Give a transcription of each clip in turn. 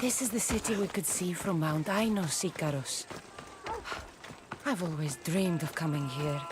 This is the city we could see from Mount Ainos, Ikaros. I've always dreamed of coming here.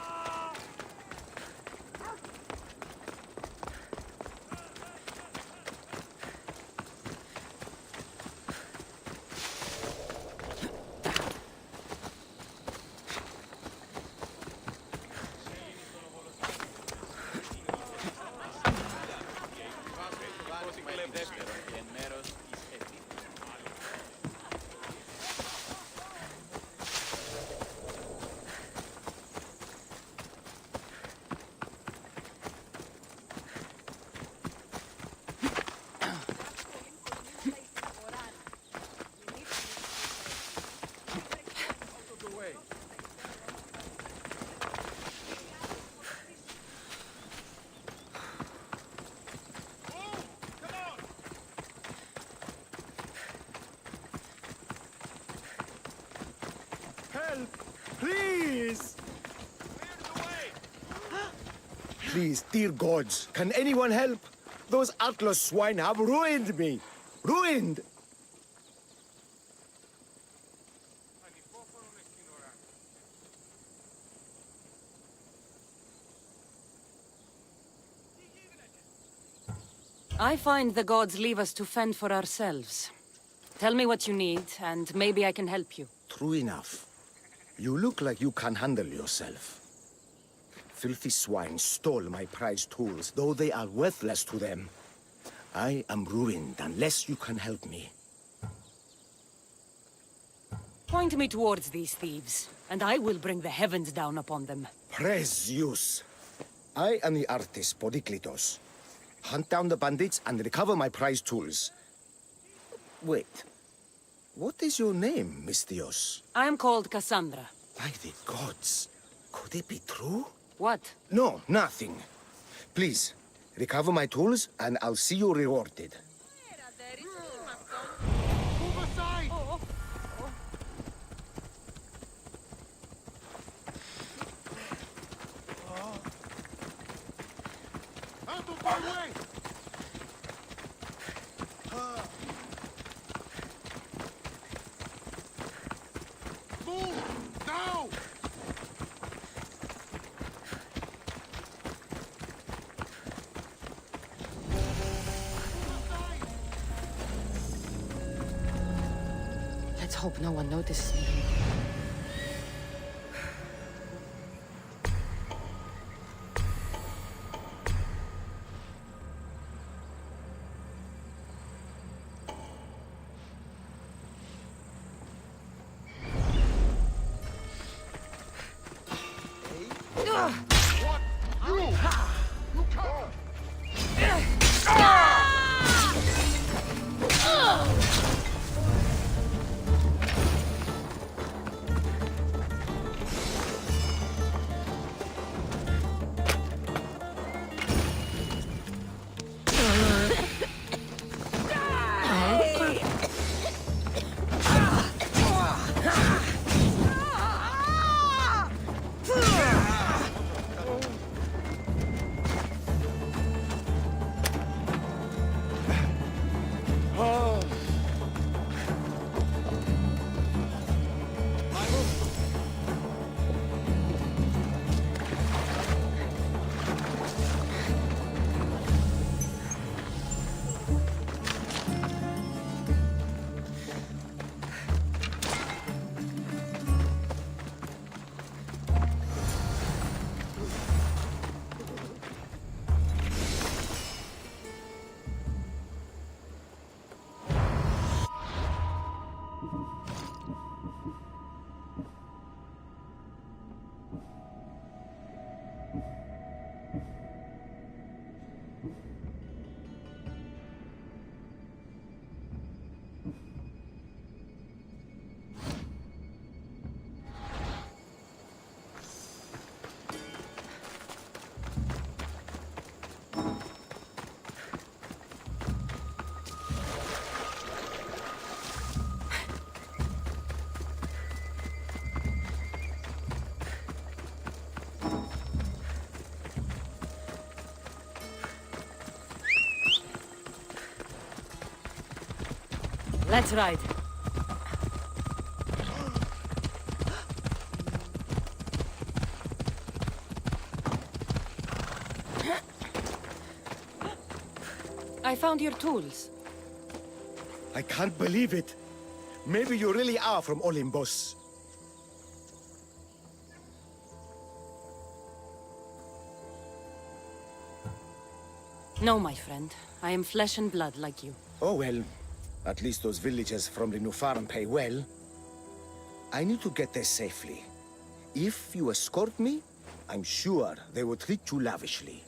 Please! Please, dear gods, can anyone help? Those Atlas swine have ruined me! Ruined! I find the gods leave us to fend for ourselves. Tell me what you need, and maybe I can help you. True enough. You look like you can handle yourself. Filthy swine stole my prized tools, though they are worthless to them. I am ruined unless you can help me. Point me towards these thieves, and I will bring the heavens down upon them. Praise Zeus! I am the artist Podiklitos. Hunt down the bandits and recover my prized tools. Wait. What is your name, Mystios? I am called Kassandra. By the gods. Could it be true? What? No, nothing. Please, recover my tools and I'll see you rewarded. Move aside! Out of my way! Move! Now! Let's hope no one notices me. Let's ride. I found your tools. I can't believe it. Maybe you really are from Olympus. No, my friend. I am flesh and blood like you. Oh well, at least those villagers from the new farm pay well. I need to get there safely. If you escort me, I'm sure they will treat you lavishly.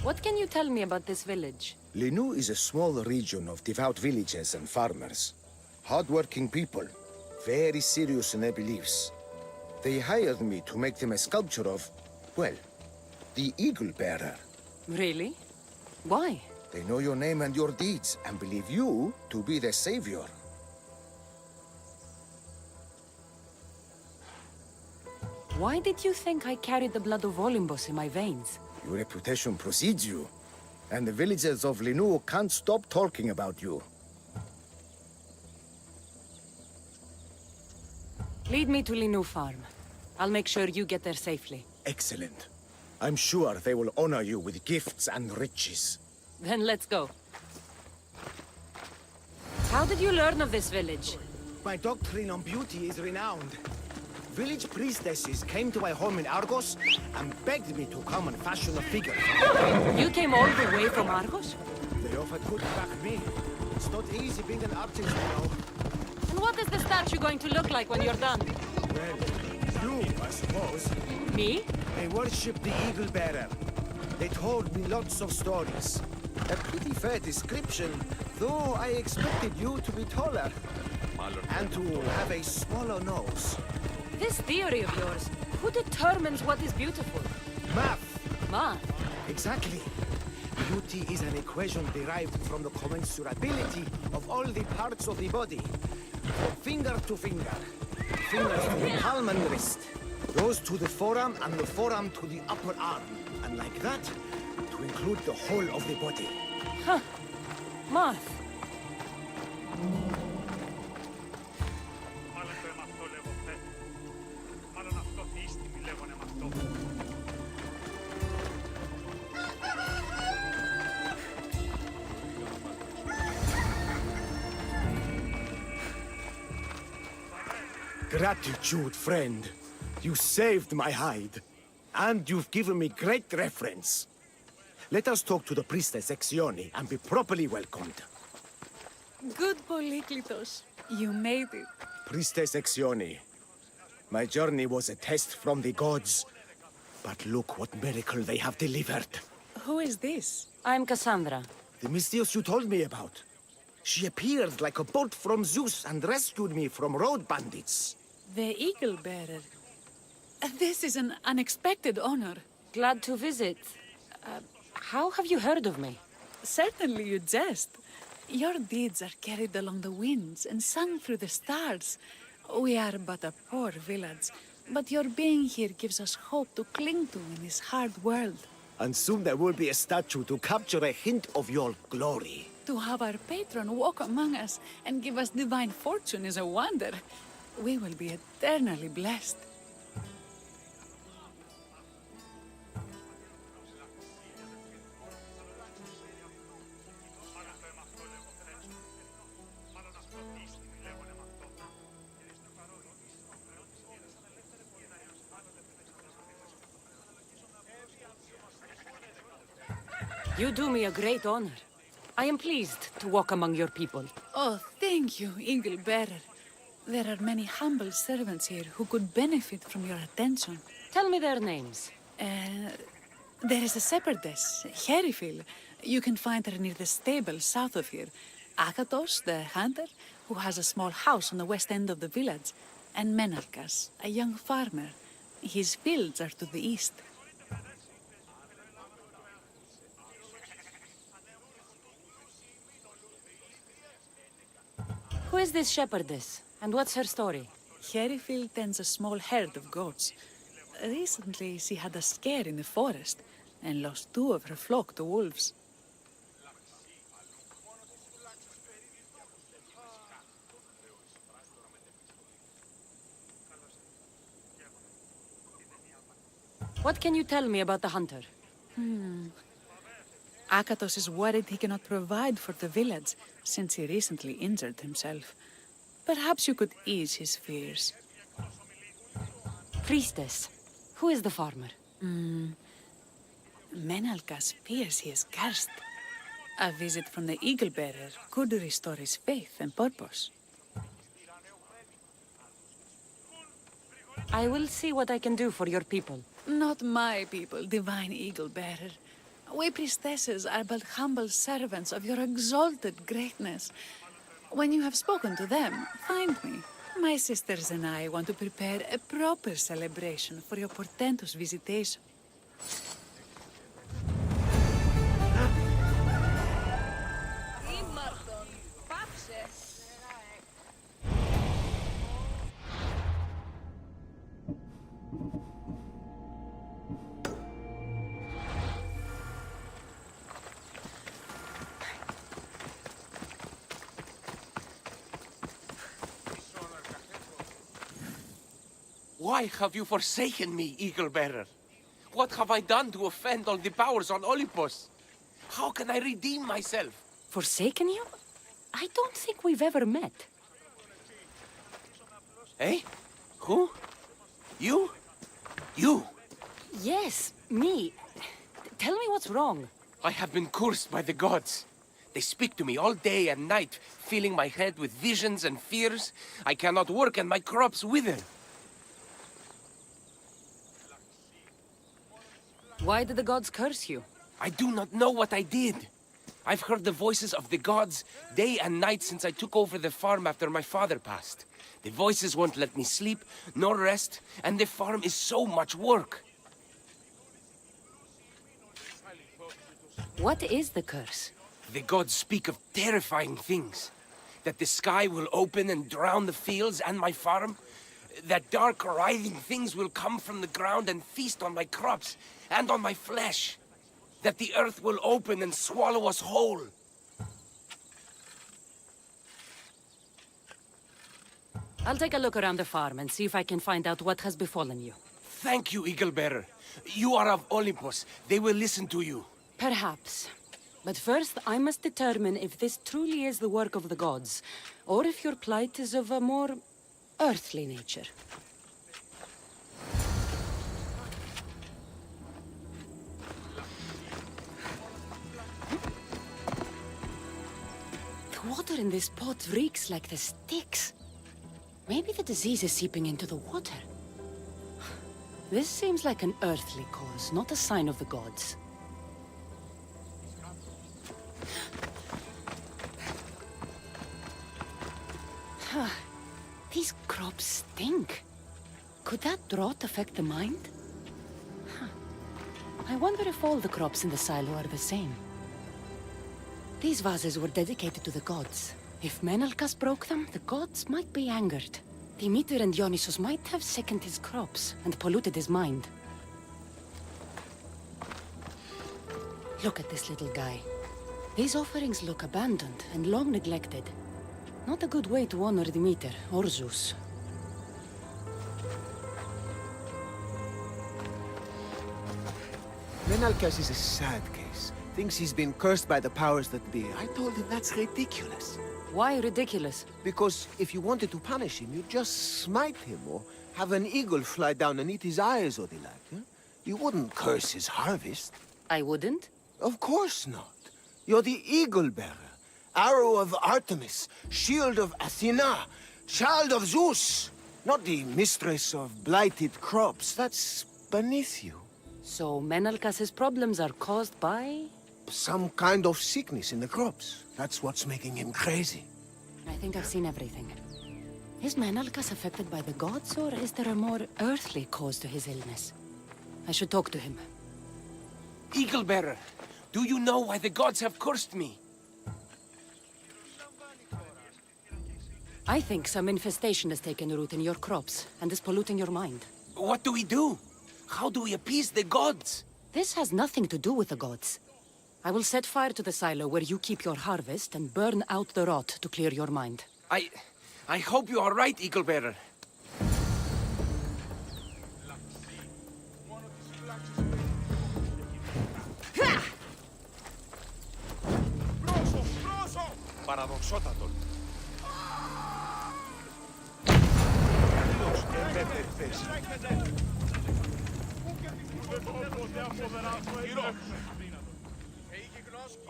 What can you tell me about this village? Linu is a small region of devout villagers and farmers. Hard-working people, very serious in their beliefs. They hired me to make them a sculpture of, well, the Eagle Bearer. Really? Why? They know your name and your deeds, and believe you to be their savior. Why did you think I carried the blood of Olympus in my veins? Your reputation precedes you, and the villagers of Linu can't stop talking about you. Lead me to Linu Farm. I'll make sure you get there safely. Excellent. I'm sure they will honor you with gifts and riches. Then let's go. How did you learn of this village? My doctrine on beauty is renowned. Village priestesses came to my home in Argos and begged me to come and fashion a figure. You came all the way from Argos? They offered good back me. It's not easy being an artist, you know. And what is the statue going to look like when you're done? Well, you, I suppose. Me? I worship the Eagle Bearer. They told me lots of stories. A pretty fair description, though I expected you to be taller. And to have a smaller nose. This theory of yours, who determines what is beautiful? Math! Math? Exactly. Beauty is an equation derived from the commensurability of all the parts of the body. From finger to finger. Fingers to the palm and wrist. Those to the forearm and the forearm to the upper arm. And like that, to include the whole of the body. Huh. Math. Gratitude, friend. You saved my hide. And you've given me great reference. Let us talk to the priestess Exione and be properly welcomed. Good Polyklitos. You made it. Priestess Exione, my journey was a test from the gods. But look what miracle they have delivered. Who is this? I'm Kassandra. The Mystios you told me about. She appeared like a bolt from Zeus and rescued me from road bandits. The Eagle Bearer. This is an unexpected honor. Glad to visit. How have you heard of me? Certainly you jest. Your deeds are carried along the winds and sung through the stars. We are but a poor village, but your being here gives us hope to cling to in this hard world. And soon there will be a statue to capture a hint of your glory. To have our patron walk among us and give us divine fortune is a wonder. We will be eternally blessed. You do me a great honor. I am pleased to walk among your people. Oh, thank you, Eagle Bearer. There are many humble servants here who could benefit from your attention. Tell me their names. There is a shepherdess, Herifil. You can find her near the stable south of here. Akatos, the hunter, who has a small house on the west end of the village. And Menalkas, a young farmer. His fields are to the east. Who is this shepherdess, and what's her story? Herifil tends a small herd of goats. Recently, she had a scare in the forest and lost 2 of her flock to wolves. What can you tell me about the hunter? Akatos is worried he cannot provide for the village, since he recently injured himself. Perhaps you could ease his fears. Priestess, who is the farmer? Menalkas fears he is cursed. A visit from the Eagle Bearer could restore his faith and purpose. I will see what I can do for your people. Not my people, divine Eagle Bearer. We priestesses are but humble servants of your exalted greatness. When you have spoken to them, find me. My sisters and I want to prepare a proper celebration for your portentous visitation. Why have you forsaken me, Eagle Bearer? What have I done to offend all the powers on Olympus? How can I redeem myself? Forsaken you? I don't think we've ever met. Eh? Who? You? You? Yes, me. Tell me what's wrong. I have been cursed by the gods. They speak to me all day and night, filling my head with visions and fears. I cannot work and my crops wither. Why did the gods curse you? I do not know what I did. I've heard the voices of the gods day and night since I took over the farm after my father passed. The voices won't let me sleep, nor rest, and the farm is so much work. What is the curse? The gods speak of terrifying things. That the sky will open and drown the fields and my farm. That dark, writhing things will come from the ground and feast on my crops and on my flesh. That the earth will open and swallow us whole. I'll take a look around the farm and see if I can find out what has befallen you. Thank you, Eagle Bearer. You are of Olympus. They will listen to you. Perhaps. But first, I must determine if this truly is the work of the gods, or if your plight is of a more earthly nature. The water in this pot reeks like the Styx. Maybe the disease is seeping into the water. This seems like an earthly cause, not a sign of the gods. These crops stink. Could that drought affect the mind? I wonder if all the crops in the silo are the same. These vases were dedicated to the gods. If Menalkas broke them, the gods might be angered. Demeter and Dionysos might have sickened his crops and polluted his mind. Look at this little guy. These offerings look abandoned and long neglected. Not a good way to honor Demeter or Zeus. Menalkas is a sad case. Thinks he's been cursed by the powers that be. I told him that's ridiculous. Why ridiculous? Because if you wanted to punish him, you'd just smite him or have an eagle fly down and eat his eyes or the like. Huh? You wouldn't curse his harvest. I wouldn't? Of course not. You're the eagle bearer. Arrow of Artemis, shield of Athena, child of Zeus. Not the mistress of blighted crops. That's beneath you. So Menalkas's problems are caused by? Some kind of sickness in the crops. That's what's making him crazy. I think I've seen everything. Is Menalkas affected by the gods, or is there a more earthly cause to his illness? I should talk to him. Eagle Bearer, do you know why the gods have cursed me? I think some infestation has taken root in your crops and is polluting your mind. What do we do? How do we appease the gods? This has nothing to do with the gods. I will set fire to the silo where you keep your harvest and burn out the rot to clear your mind. I hope you are right, Eagle Bearer. παραδοξότατον.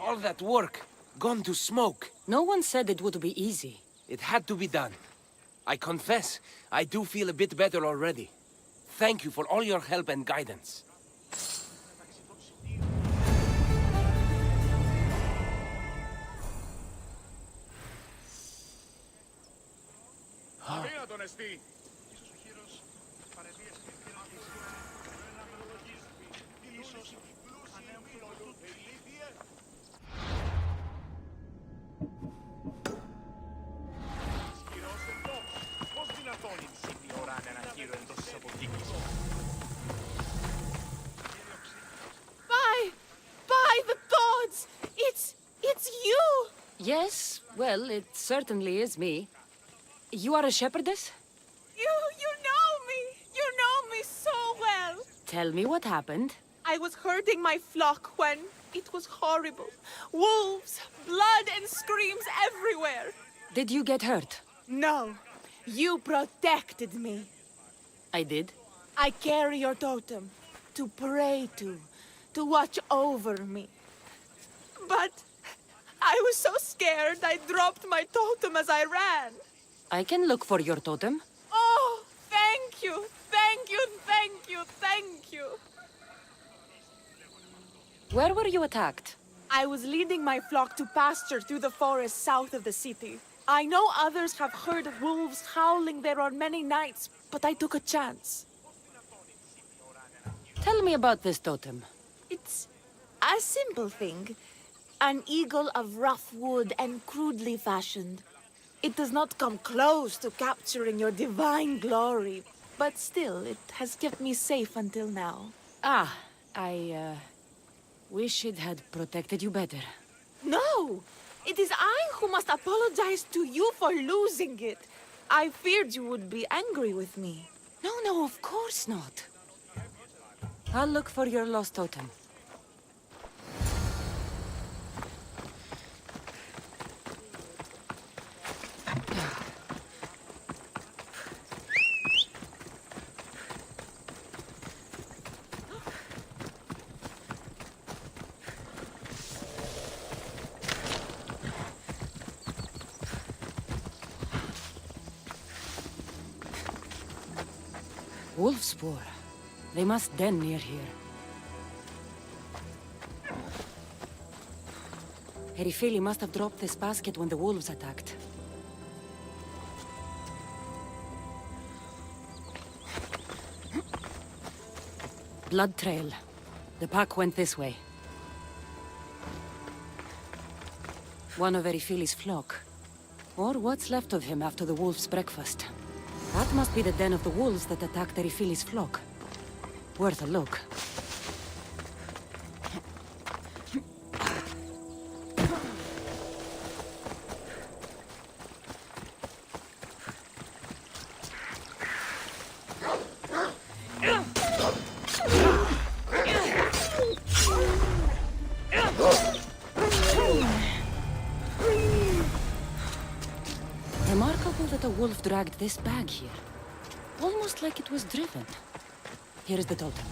All that work, gone to smoke. No one said it would be easy. It had to be done. I confess, I do feel a bit better already. Thank you for all your help and guidance. Αδύνατον εστί. Πώς δυνατόν η ψήφη ώρα ένα κύριο εντός της αποθήκης. By the gods! It's you! Yes, well, it certainly is me. You are a shepherdess? You know me! You know me so well! Tell me what happened. I was herding my flock when it was horrible. Wolves, blood and screams everywhere. Did you get hurt? No, you protected me. I did. I carry your totem to pray to watch over me. But I was so scared I dropped my totem as I ran. I can look for your totem. Oh, thank you, thank you, thank you, thank you. Where were you attacked? I was leading my flock to pasture through the forest south of the city. I know others have heard wolves howling there on many nights, but I took a chance. Tell me about this totem. It's a simple thing. An eagle of rough wood and crudely fashioned. It does not come close to capturing your divine glory, but still, it has kept me safe until now. Ah, I wish it had protected you better. No! It is I who must apologize to you for losing it. I feared you would be angry with me. No, of course not. I'll look for your lost totem. Wolf spoor. They must den near here. Herifili must have dropped this basket when the wolves attacked. Blood trail. The pack went this way. One of Erifili's flock. Or what's left of him after the wolf's breakfast. That must be the den of the wolves that attacked Erifili's flock. Worth a look. Remarkable that a wolf dragged this bag here. Almost like it was driven. Here is the totem.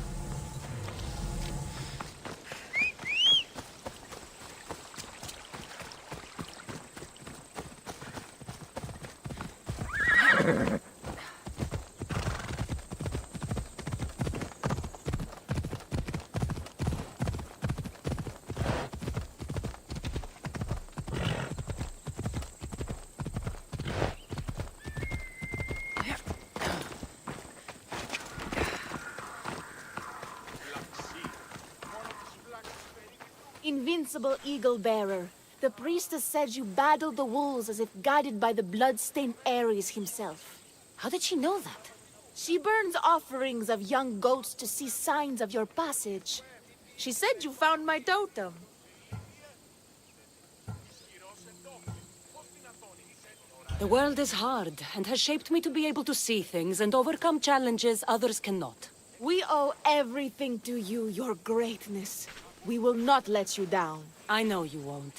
Invincible eagle bearer. The priestess said you battled the wolves as if guided by the blood-stained Ares himself. How did she know that? She burns offerings of young goats to see signs of your passage. She said you found my totem. The world is hard and has shaped me to be able to see things and overcome challenges others cannot. We owe everything to you, your greatness. We will not let you down. I know you won't.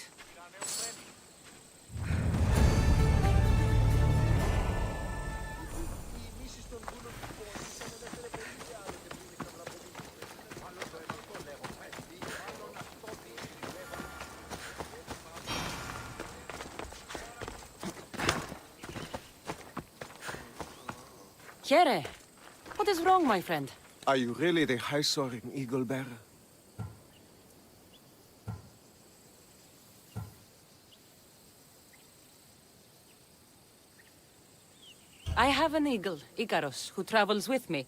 Kere, what is wrong, my friend? Are you really the high-soaring eagle bearer? I have an eagle, Icaros, who travels with me.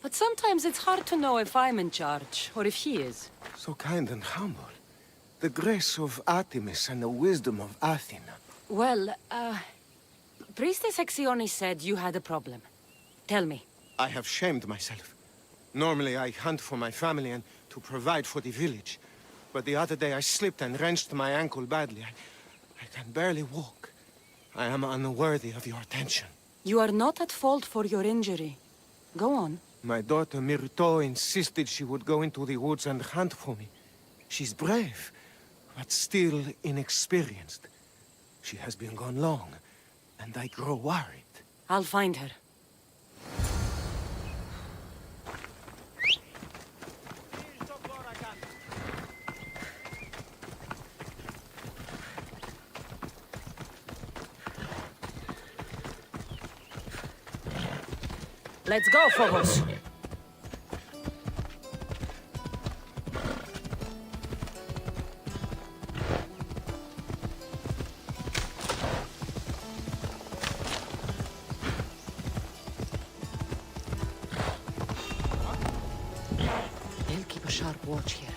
But sometimes it's hard to know if I'm in charge, or if he is. So kind and humble. The grace of Artemis and the wisdom of Athena. Well, Priestess Exione said you had a problem. Tell me. I have shamed myself. Normally I hunt for my family and to provide for the village. But the other day I slipped and wrenched my ankle badly. I can barely walk. I am unworthy of your attention. You are not at fault for your injury. Go on. My daughter Myrto insisted she would go into the woods and hunt for me. She's brave, but still inexperienced. She has been gone long, and I grow worried. I'll find her. Let's go, Phobos. They'll keep a sharp watch here.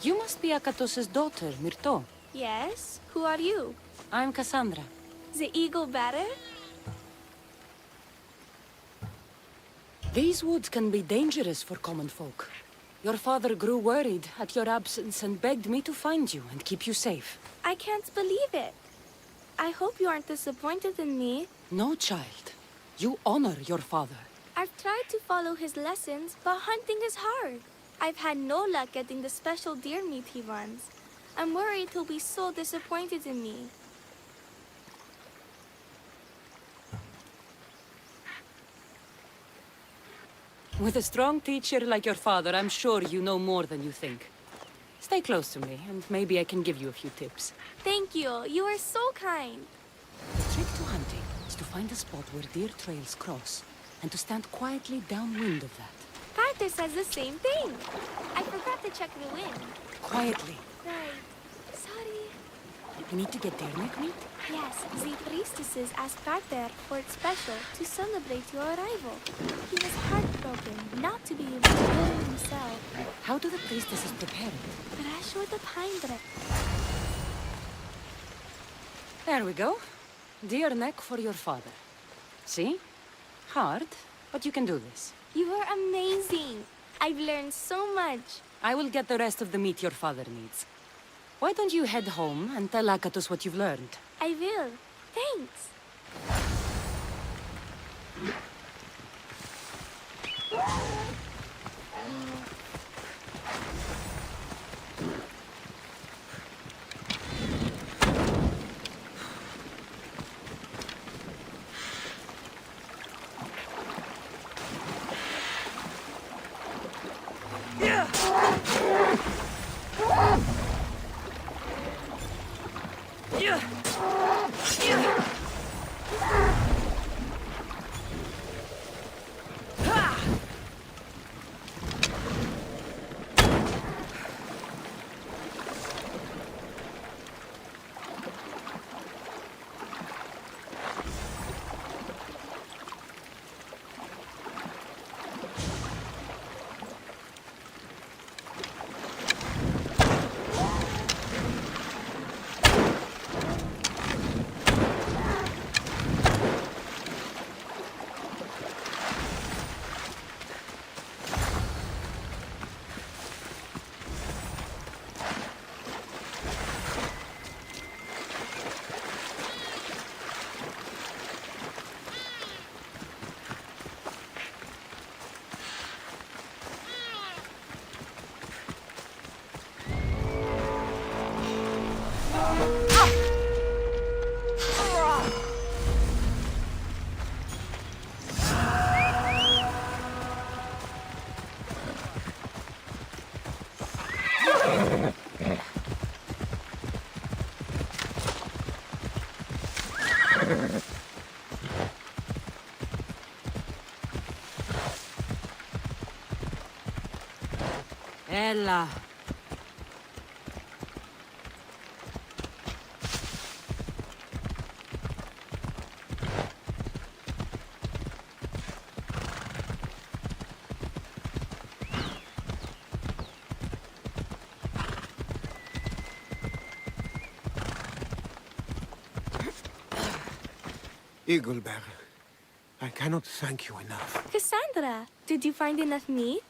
You must be Akatos' daughter, Myrto. Yes? Who are you? I'm Kassandra. The eagle bearer? These woods can be dangerous for common folk. Your father grew worried at your absence and begged me to find you and keep you safe. I can't believe it. I hope you aren't disappointed in me. No, child. You honor your father. I've tried to follow his lessons, but hunting is hard. I've had no luck getting the special deer meat he wants. I'm worried he'll be so disappointed in me. With a strong teacher like your father, I'm sure you know more than you think. Stay close to me, and maybe I can give you a few tips. Thank you. You are so kind. The trick to hunting is to find a spot where deer trails cross, and to stand quietly downwind of that. Carter says the same thing. I forgot to check the wind. Quietly. Right. Sorry. You need to get deer neck meat? Yes, the priestesses asked Carter for it special to celebrate your arrival. He was heartbroken not to be able to do it himself. How do the priestesses prepare it? Fresh with the pine drip. There we go. Deer neck for your father. See? Hard, but you can do this. You are amazing. I've learned so much. I will get the rest of the meat your father needs. Why don't you head home and tell Akatos what you've learned? I will. Thanks. Ella. Eaglebearer, I cannot thank you enough. Kassandra, did you find enough meat?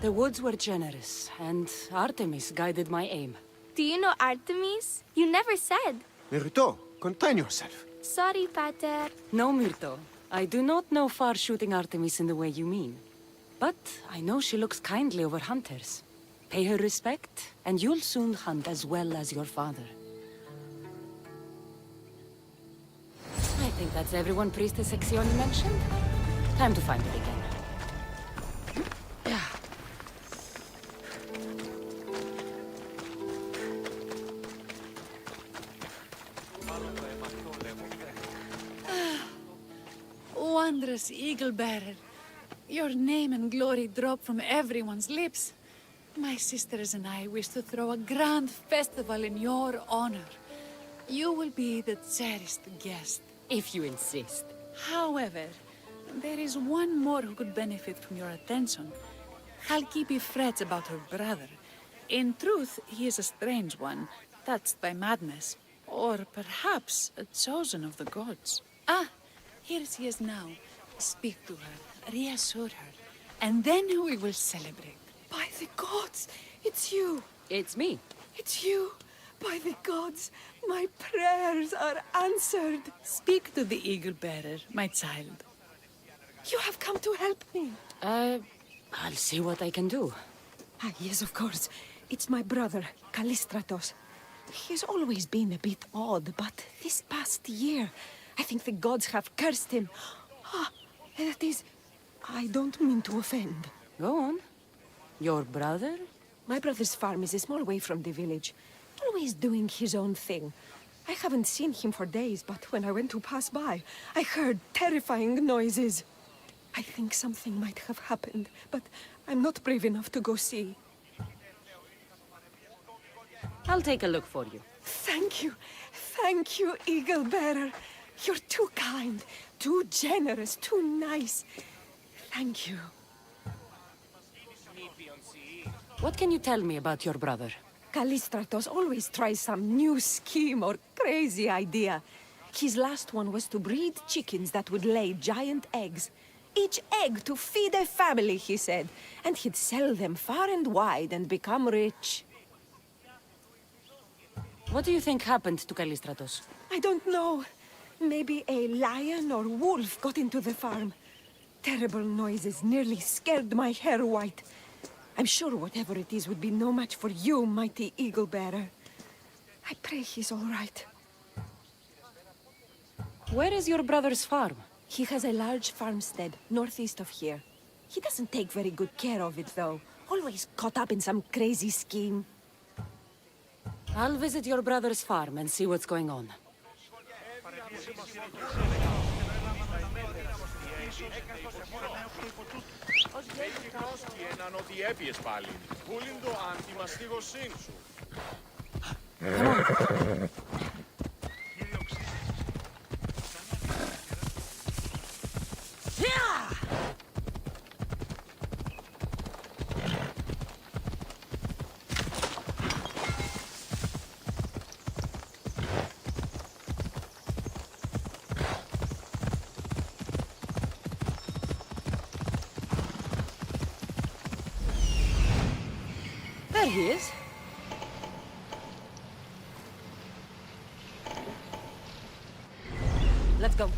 The woods were generous, and Artemis guided my aim. Do you know Artemis? You never said. Myrto, contain yourself. Sorry, Pater. No, Myrto. I do not know far-shooting Artemis in the way you mean. But I know she looks kindly over hunters. Pay her respect, and you'll soon hunt as well as your father. I think that's everyone Priestess Exioni mentioned. Time to find it again. Wondrous Eagle-bearer. Your name and glory drop from everyone's lips. My sisters and I wish to throw a grand festival in your honor. You will be the cherished guest. If you insist. However, there is one more who could benefit from your attention. Halkipi frets about her brother. In truth, he is a strange one, touched by madness. Or perhaps a chosen of the gods. Ah, here she is now. Speak to her, reassure her, and then we will celebrate. By the gods, it's you. It's me. It's you. By the gods, my prayers are answered. Speak to the Eagle-bearer, my child. You have come to help me. I'll see what I can do. Ah, yes, of course. It's my brother, Callistratos. He's always been a bit odd, but this past year, I think the gods have cursed him. Ah, that is... I don't mean to offend. Go on. Your brother? My brother's farm is a small way from the village. Always doing his own thing. I haven't seen him for days, but when I went to pass by, I heard terrifying noises. I think something might have happened, but I'm not brave enough to go see. I'll take a look for you. Thank you. Thank you, Eagle-bearer. You're too kind, too generous, too nice. Thank you. What can you tell me about your brother? Callistratos always tries some new scheme or crazy idea. His last one was to breed chickens that would lay giant eggs. each egg to feed a family, he said. And he'd sell them far and wide and become rich. What do you think happened to Kallistratos? I don't know. Maybe a lion or wolf got into the farm. Terrible noises nearly scared my hair white. I'm sure whatever it is would be no match for you, mighty eagle-bearer. I pray he's all right. Where is your brother's farm? He has a large farmstead northeast of here. He doesn't take very good care of it, though. Always caught up in some crazy scheme. I'll visit your brother's farm and see what's going on. There he is. Let's go.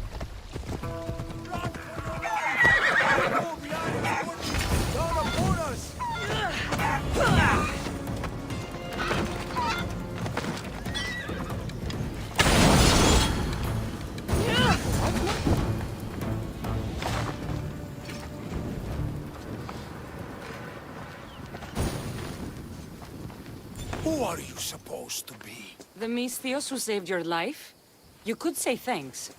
Who are you supposed to be? The Misthios who saved your life? You could say thanks.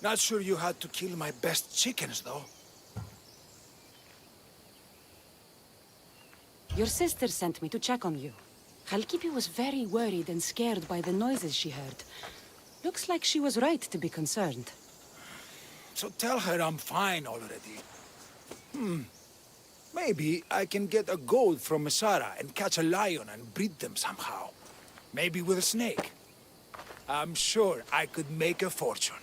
Not sure you had to kill my best chickens, though. Your sister sent me to check on you. Halkipi was very worried and scared by the noises she heard. Looks like she was right to be concerned. So tell her I'm fine already. Maybe I can get a goat from Mesara and catch a lion and breed them somehow. Maybe with a snake. I'm sure I could make a fortune.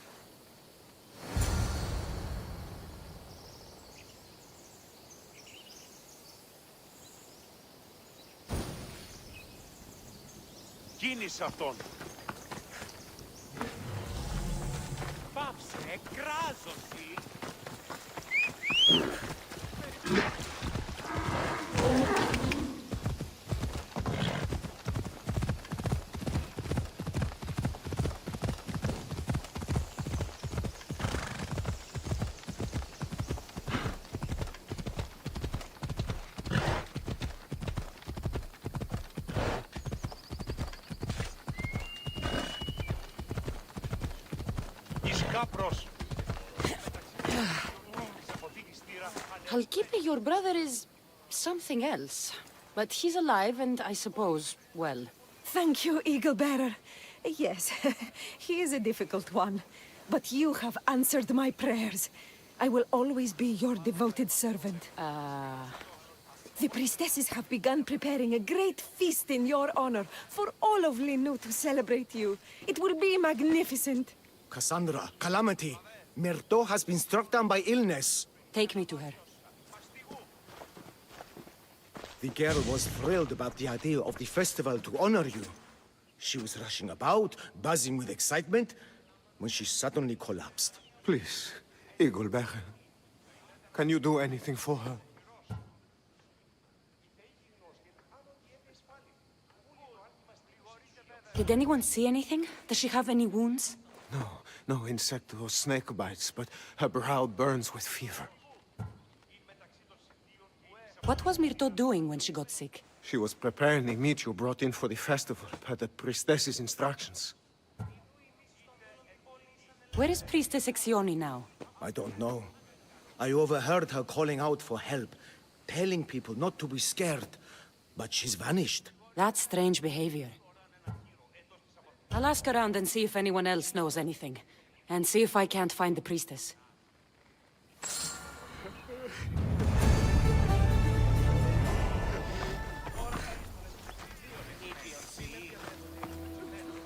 Κίνησε αυτόν. Πάψε, εκράζωση. Halkipi, your brother is something else. But he's alive and I suppose, well. Thank you, Eagle-bearer. Yes, he is a difficult one. But you have answered my prayers. I will always be your devoted servant. The priestesses have begun preparing a great feast in your honor for all of Linu to celebrate you. It will be magnificent. Kassandra, calamity. Myrto has been struck down by illness. Take me to her. The girl was thrilled about the idea of the festival to honor you. She was rushing about, buzzing with excitement, when she suddenly collapsed. Please, Eagle-bearer. Can you do anything for her? Did anyone see anything? Does she have any wounds? No insect or snake bites, but her brow burns with fever. What was Myrto doing when she got sick? She was preparing the meat you brought in for the festival, per the priestess's instructions. Where is Priestess Exioni now? I don't know. I overheard her calling out for help, telling people not to be scared, but she's vanished. That's strange behavior. I'll ask around and see if anyone else knows anything. And see if I can't find the priestess.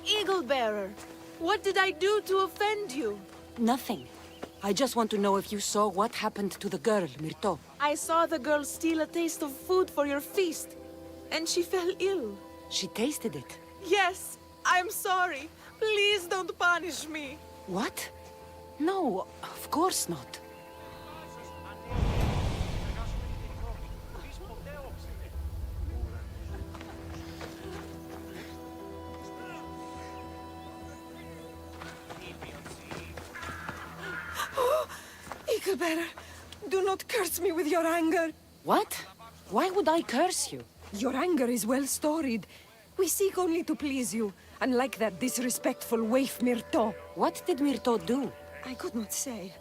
Eagle-bearer, what did I do to offend you? Nothing. I just want to know if you saw what happened to the girl, Myrto. I saw the girl steal a taste of food for your feast, and she fell ill. She tasted it. Yes, I'm sorry. Please don't punish me. What? No, of course not. Eaglebearer, do not curse me with your anger. What? Why would I curse you? Your anger is well storied. We seek only to please you, unlike that disrespectful waif Myrto. What did Myrto do? I could not say.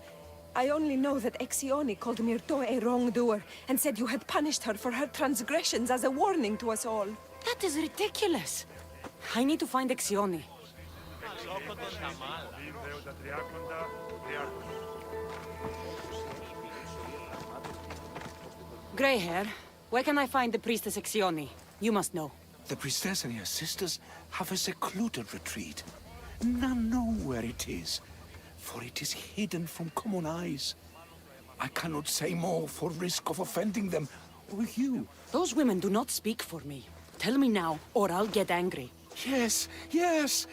I only know that Exioni called Myrto a wrongdoer and said you had punished her for her transgressions as a warning to us all. That is ridiculous. I need to find Exioni. Grey hair, where can I find the priestess Exioni? You must know. The priestess and her sisters have a secluded retreat. None know where it is, for it is hidden from common eyes. I cannot say more for risk of offending them, or you. Those women do not speak for me. Tell me now, or I'll get angry. Yes, yes.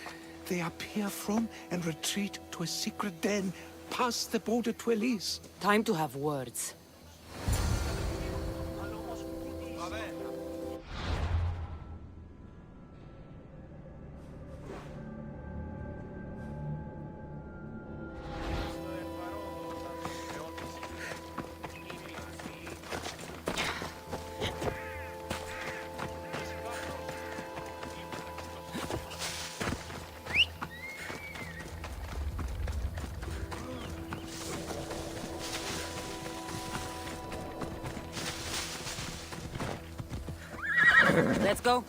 They appear from and retreat to a secret den past the border to Elise. Time to have words. Let's go.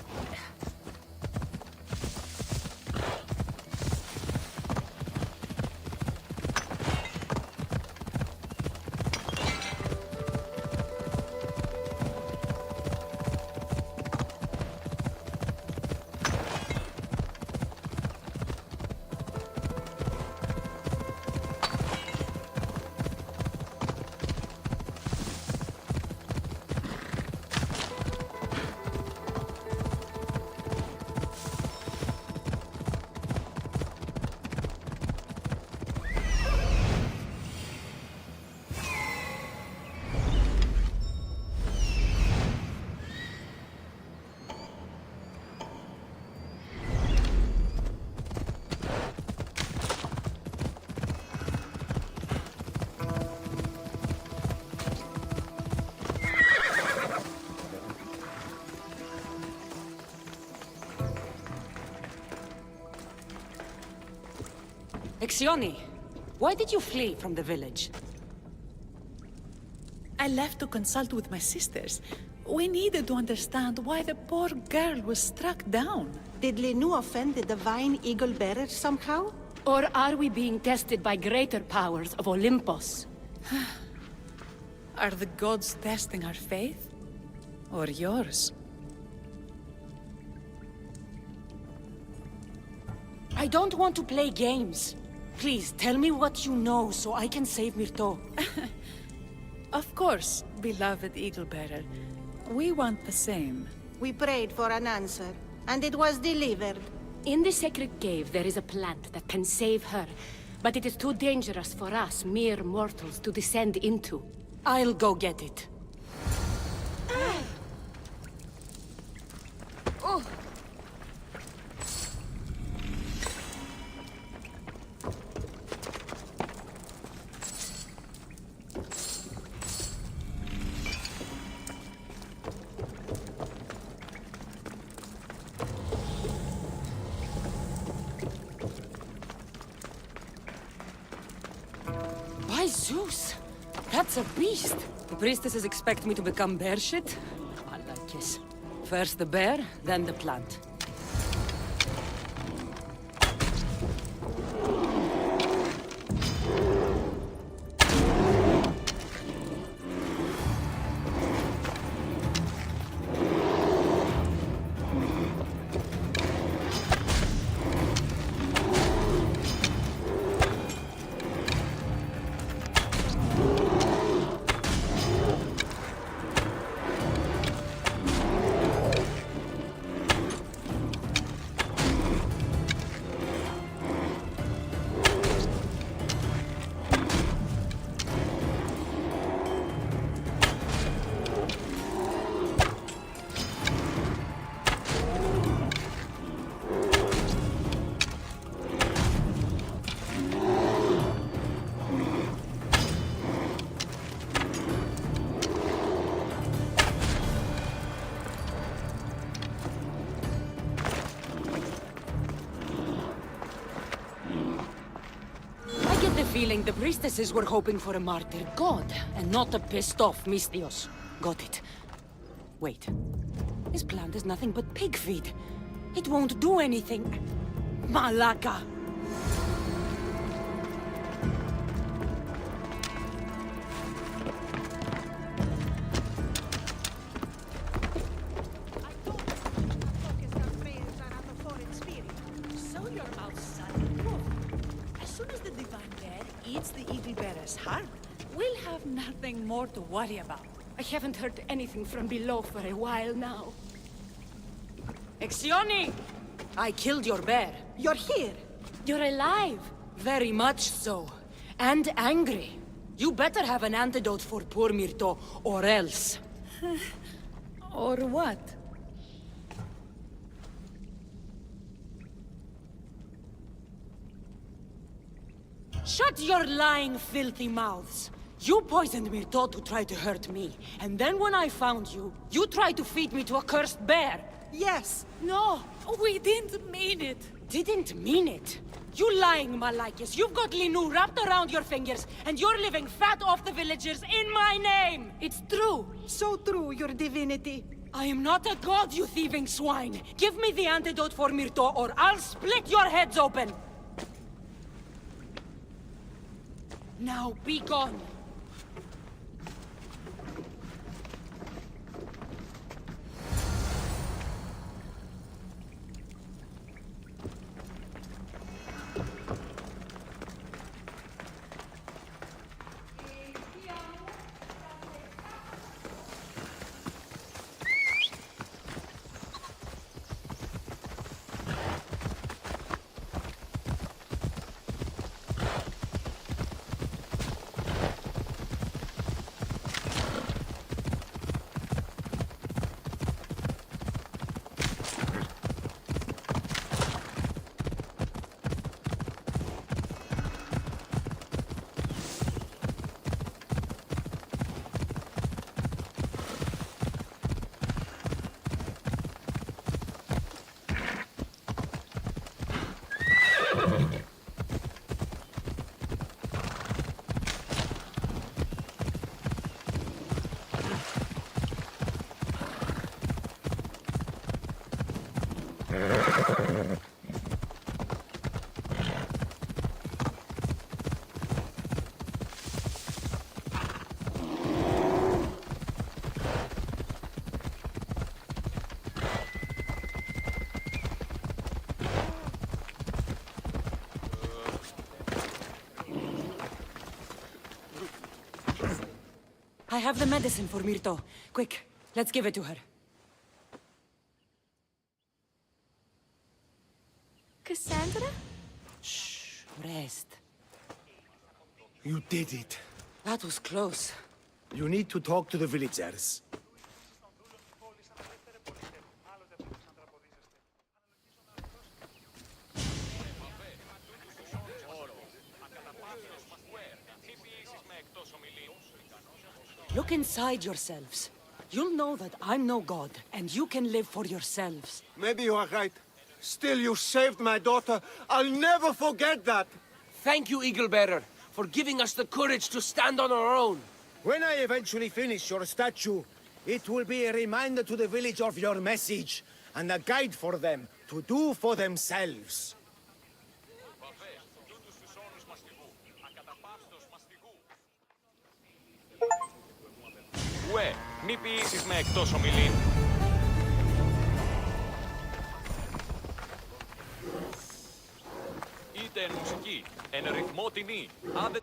Exioni, why did you flee from the village? I left to consult with my sisters. We needed to understand why the poor girl was struck down. Did Lenu offend the divine eagle bearer somehow? Or are we being tested by greater powers of Olympus? Are the gods testing our faith? Or yours? I don't want to play games. Please, tell me what you know so I can save Myrto. Of course, beloved Eagle-bearer. We want the same. We prayed for an answer, and it was delivered. In the sacred cave, there is a plant that can save her, but it is too dangerous for us, mere mortals, to descend into. I'll go get it. Oh! By Zeus! That's a beast! The priestesses expect me to become bear shit? I like this. First the bear, then the plant. feeling the priestesses were hoping for a martyr god, and not a pissed-off Mystios. Got it. Wait. This plant is nothing but pig feed. It won't do anything. Malaka! So your mouth suddenly moved. As soon as the divine bear eats the eagle bearer's heart, we'll have nothing more to worry about. I haven't heard anything from below for a while now. Exioni! I killed your bear. You're here. You're alive. Very much so. And angry. You better have an antidote for poor Myrto, or else. Or what? Shut your lying, filthy mouths! You poisoned Myrto to try to hurt me, and then when I found you, you tried to feed me to a cursed bear! Yes. No! We didn't mean it. Didn't mean it! You lying Malakis! You've got Linu wrapped around your fingers, and you're living fat off the villagers in my name! It's true! So true, your divinity. I am not a god, you thieving swine! Give me the antidote for Myrto, or I'll split your heads open! Now be gone! I have the medicine for Myrto. Quick, let's give it to her. Kassandra? Shh, rest. You did it. That was close. You need to talk to the villagers. Look inside yourselves. You'll know that I'm no god, and you can live for yourselves. Maybe you are right. Still, you saved my daughter. I'll never forget that. Thank you, Eagle Bearer, for giving us the courage to stand on our own. When I eventually finish your statue, it will be a reminder to the village of your message, and a guide for them to do for themselves. Ουε, μη ποιήσεις με εκτός ομιλήν. Είτε εν μουσική, εν ρυθμό τιμή, άντε...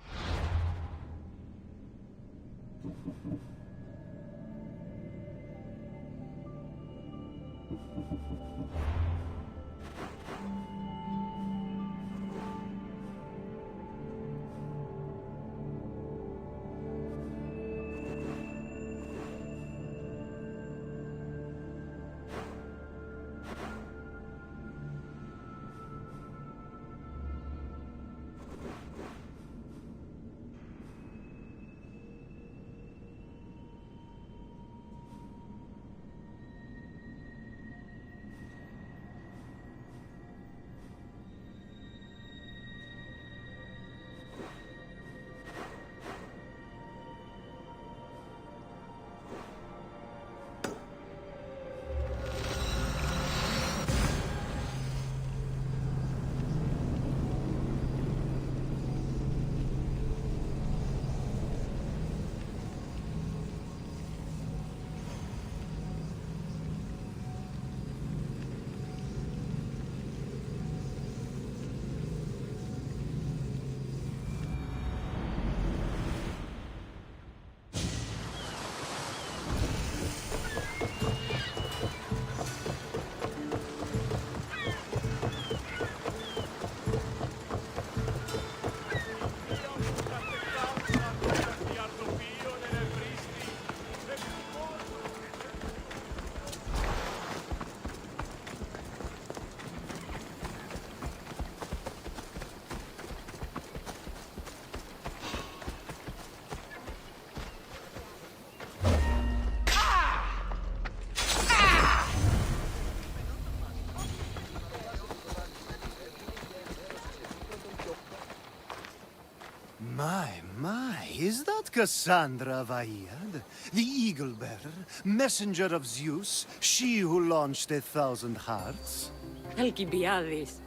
My, is that Kassandra of Aiad? The eagle-bearer, messenger of Zeus, she who launched 1,000 hearts? Alcibiades.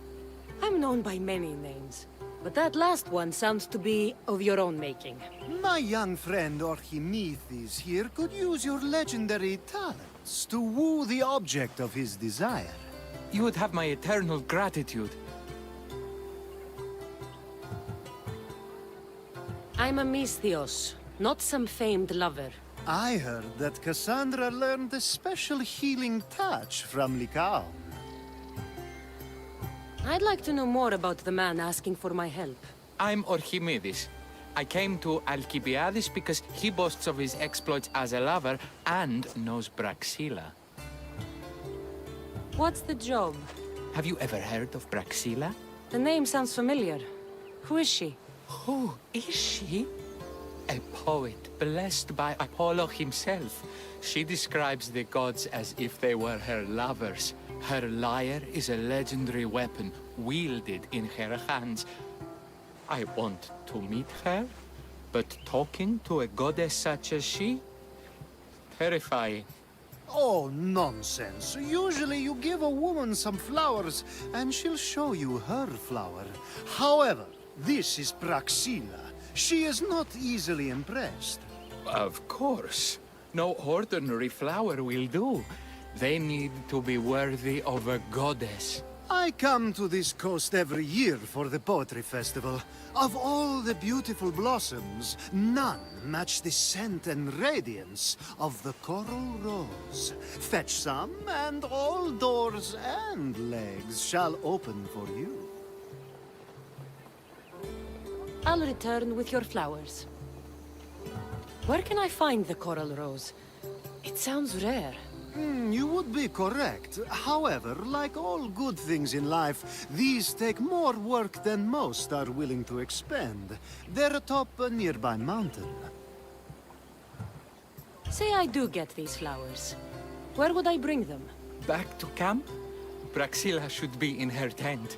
I'm known by many names, but that last one sounds to be of your own making. My young friend Archimedes here could use your legendary talents to woo the object of his desire. You would have my eternal gratitude. I'm a Misthios, not some famed lover. I heard that Kassandra learned a special healing touch from Lycaon. I'd like to know more about the man asking for my help. I'm Archimedes. I came to Alcibiades because he boasts of his exploits as a lover and knows Braxilla. What's the job? Have you ever heard of Braxilla? The name sounds familiar. Who is she? Who is she? A poet blessed by Apollo himself. She describes the gods as if they were her lovers. Her lyre is a legendary weapon wielded in her hands. I want to meet her, but talking to a goddess such as she? Terrifying. Oh, nonsense. Usually you give a woman some flowers, and she'll show you her flower. However, this is Braxilla. She is not easily impressed. Of course. No ordinary flower will do. They need to be worthy of a goddess. I come to this coast every year for the Poetry Festival. Of all the beautiful blossoms, none match the scent and radiance of the coral rose. Fetch some, and all doors and legs shall open for you. I'll return with your flowers. Where can I find the coral rose? It sounds rare. You would be correct. However, like all good things in life, these take more work than most are willing to expend. They're atop a nearby mountain. Say I do get these flowers. Where would I bring them? Back to camp? Braxilla should be in her tent.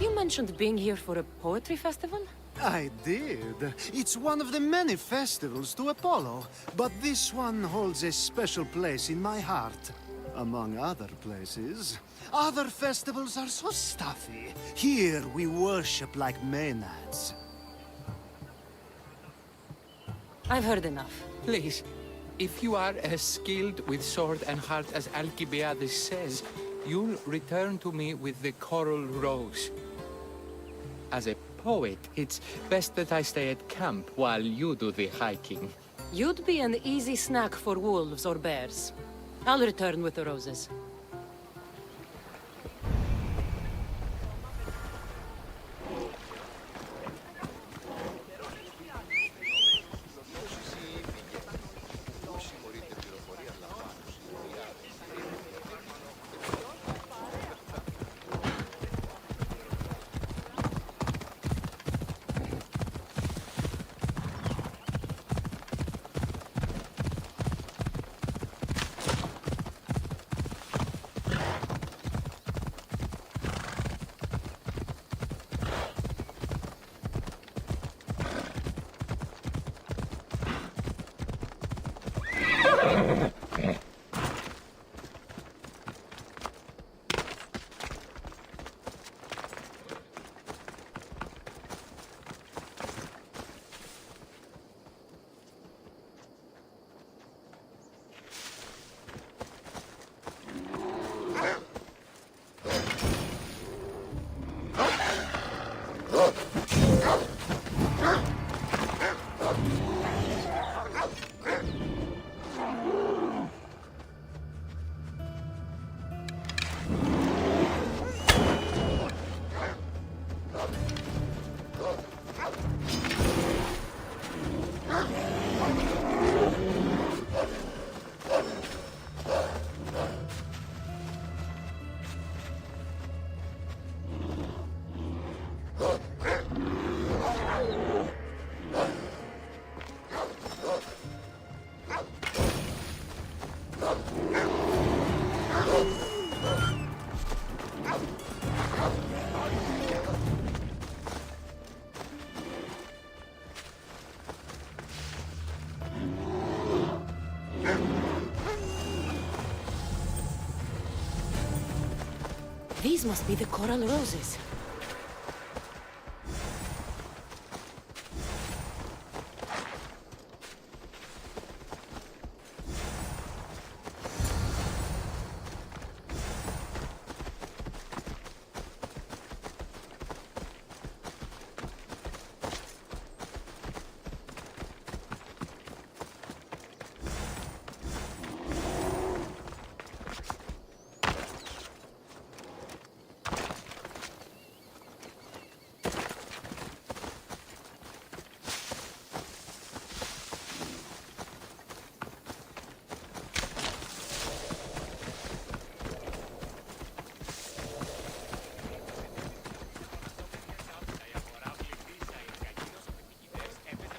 You mentioned being here for a poetry festival? I did. It's one of the many festivals to Apollo, but this one holds a special place in my heart. Among other places. Other festivals are so stuffy. Here we worship like maenads. I've heard enough. Please, if you are as skilled with sword and heart as Alcibiades says, you'll return to me with the coral rose. As a poet, it's best that I stay at camp while you do the hiking. You'd be an easy snack for wolves or bears. I'll return with the roses. These must be the coral roses.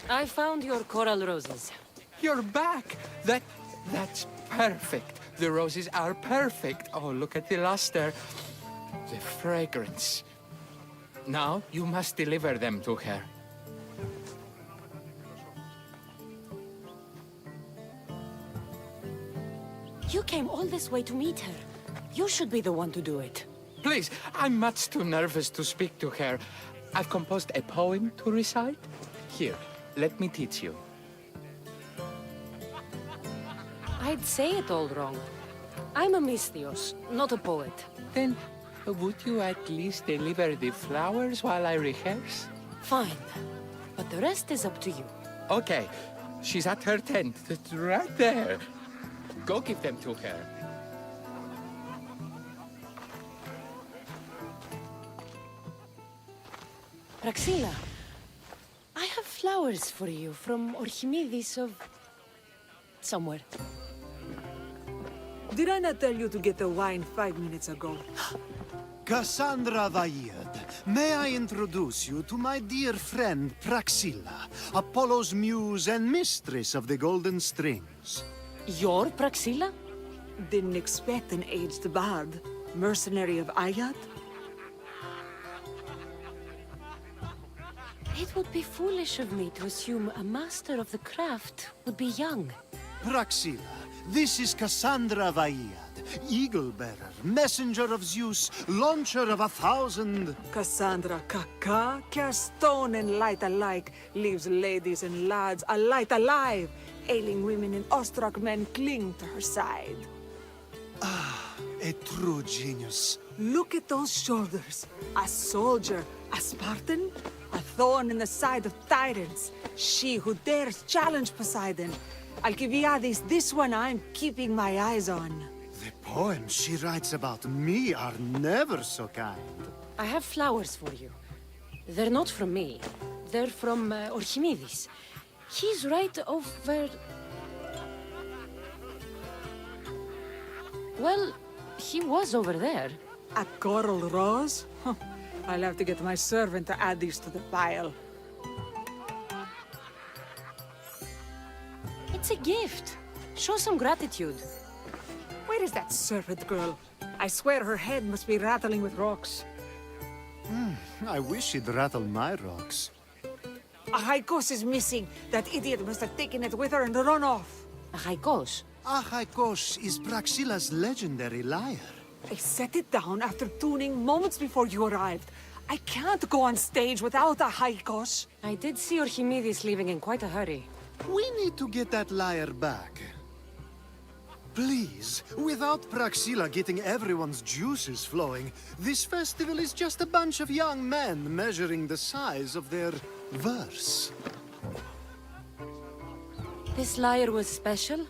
I found your coral roses. You're back! That's perfect. The roses are perfect. Oh, look at the luster. The fragrance. Now, you must deliver them to her. You came all this way to meet her. You should be the one to do it. Please, I'm much too nervous to speak to her. I've composed a poem to recite. Here, let me teach you. I'd say it all wrong. I'm a Alexios, not a poet. Then, would you at least deliver the flowers while I rehearse? Fine. But the rest is up to you. Okay. She's at her tent. It's right there. Go give them to her. Praxilla, I have flowers for you from Archimedes of... somewhere. Did I not tell you to get the wine 5 minutes ago? Kassandra Vaiad, may I introduce you to my dear friend Praxilla, Apollo's muse and mistress of the golden strings. You're Praxilla? Didn't expect an aged bard. Mercenary of Ayat? It would be foolish of me to assume a master of the craft would be young. Praxilla, this is Kassandra Vaiad, eagle-bearer, messenger of Zeus, launcher of 1,000... Kassandra Kaka, cast stone and light alike, leaves ladies and lads alight alive. Ailing women and awestruck men cling to her side. Ah, a true genius. Look at those shoulders. A soldier, a Spartan, a thorn in the side of tyrants. She who dares challenge Poseidon. Alcibiades, this one I'm keeping my eyes on. The poems she writes about me are never so kind. I have flowers for you. They're not from me. They're from Archimedes. He's right over... Well, he was over there. A coral rose? Huh. I'll have to get my servant to add these to the pile. It's a gift. Show some gratitude. Where is that servant girl? I swear her head must be rattling with rocks. I wish she'd rattle my rocks. A Haikos is missing. That idiot must have taken it with her and run off. A Haikos? A Haikos is Praxilla's legendary lyre. I set it down after tuning moments before you arrived. I can't go on stage without a Haikos. I did see Archimedes leaving in quite a hurry. We need to get that lyre back. Please, without Praxilla getting everyone's juices flowing, this festival is just a bunch of young men measuring the size of their verse. This lyre was special.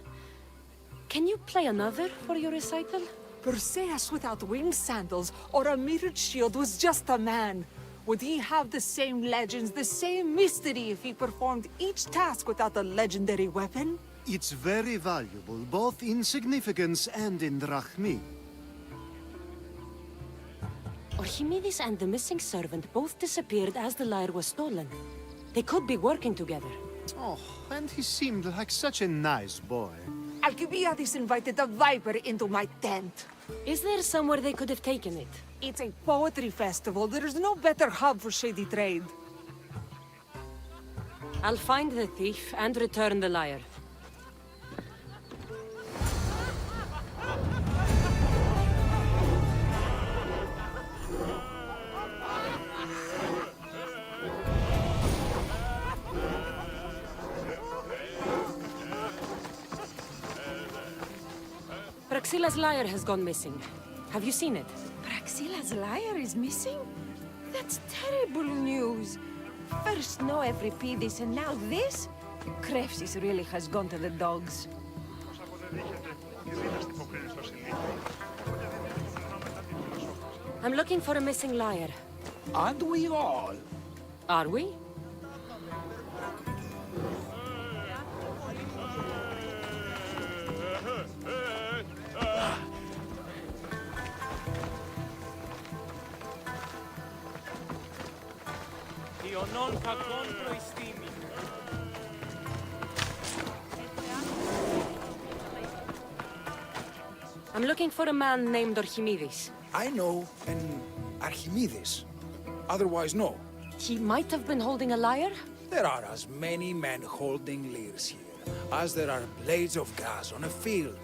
Can you play another for your recital? Perseus without winged sandals or a mirrored shield was just a man. Would he have the same legends, the same mystery if he performed each task without a legendary weapon? It's very valuable, both in significance and in drachmi. Archimedes and the missing servant both disappeared as the lyre was stolen. They could be working together. Oh, and he seemed like such a nice boy. Alcibiades invited a viper into my tent. Is there somewhere they could have taken it? It's a poetry festival. There's no better hub for shady trade. I'll find the thief and return the lyre. Praxila's lyre has gone missing. Have you seen it? Praxila's lyre is missing? That's terrible news. First no Evripidis and now this? Krefsis really has gone to the dogs. I'm looking for a missing lyre. Aren't we all? Are we? Ιωνών κακών προϊστήμη. I'm looking for a man named Archimedes. I know an Archimedes. Otherwise, no. He might have been holding a lyre? There are as many men holding lyres here as there are blades of grass on a field.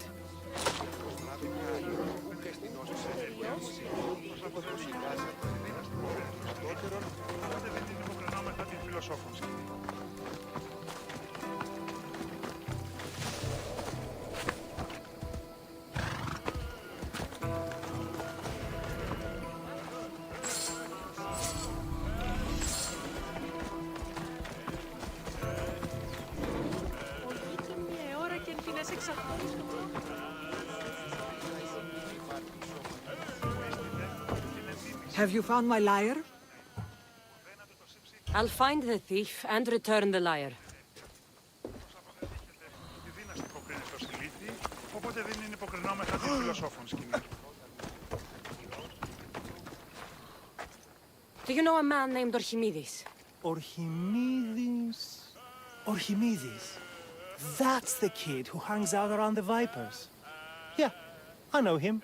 Have you found my lyre? I'll find the thief and return the lyre. Do you know a man named Archimedes? Archimedes? Archimedes. That's the kid who hangs out around the Vipers. Yeah, I know him.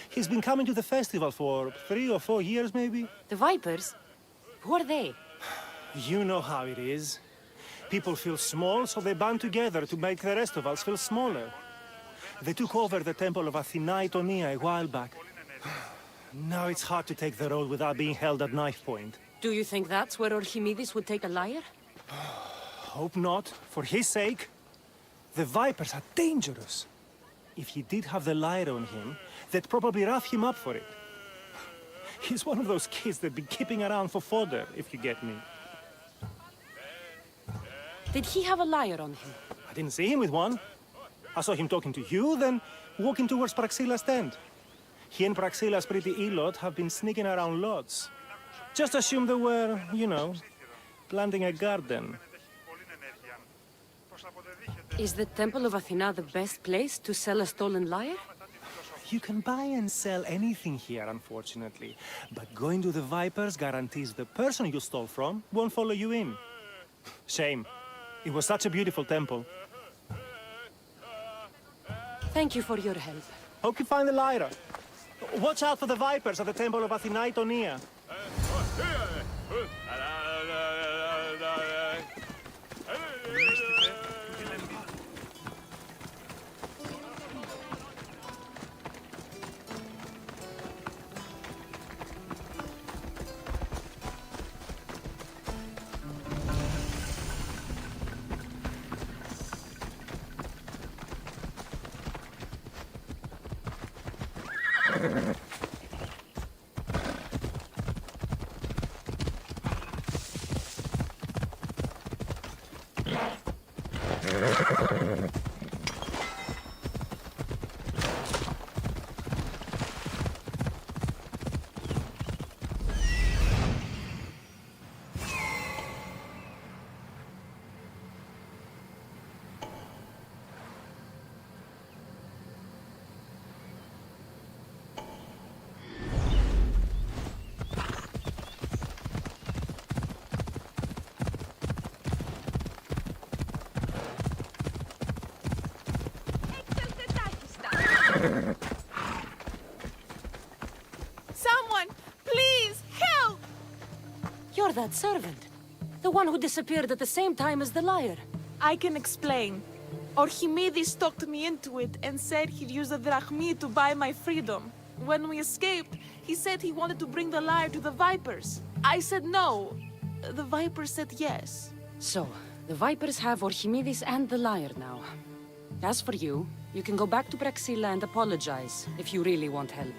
He's been coming to the festival for 3 or 4 years, maybe. The Vipers? Who are they? You know how it is. People feel small, so they band together to make the rest of us feel smaller. They took over the temple of Athena Itonia a while back. Now it's hard to take the road without being held at knife point. Do you think that's where Archimedes would take a lyre? Hope not. For his sake. The Vipers are dangerous. If he did have the lyre on him, they'd probably rough him up for it. He's one of those kids that'd be keeping around for fodder, if you get me. Did he have a lyre on him? I didn't see him with one. I saw him talking to you, then walking towards Praxila's tent. He and Praxila's pretty elot have been sneaking around lots. Just assume they were, you know, planting a garden. Is the Temple of Athena the best place to sell a stolen lyre? You can buy and sell anything here, unfortunately. But going to the Vipers guarantees the person you stole from won't follow you in. Shame. It was such a beautiful temple. Thank you for your help. Hope you find the lyre. Watch out for the Vipers at the Temple of Athena Itonia. Someone, please, help! You're that servant. The one who disappeared at the same time as the lyre. I can explain. Archimedes talked me into it and said he'd use the drachmi to buy my freedom. When we escaped, he said he wanted to bring the lyre to the Vipers. I said no. The Vipers said yes. So, the Vipers have Archimedes and the lyre now. As for you, You can go back to Praxilla and apologize, if you really want help.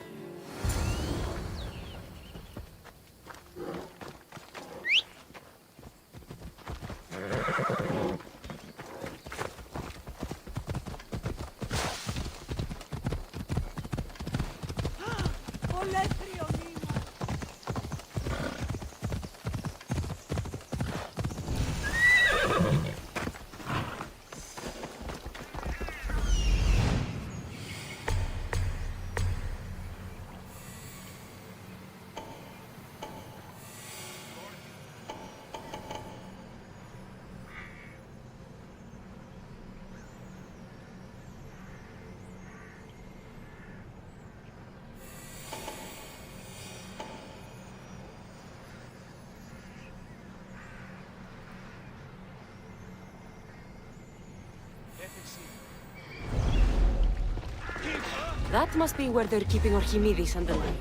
That must be where they're keeping Archimedes and the like.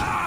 Ah!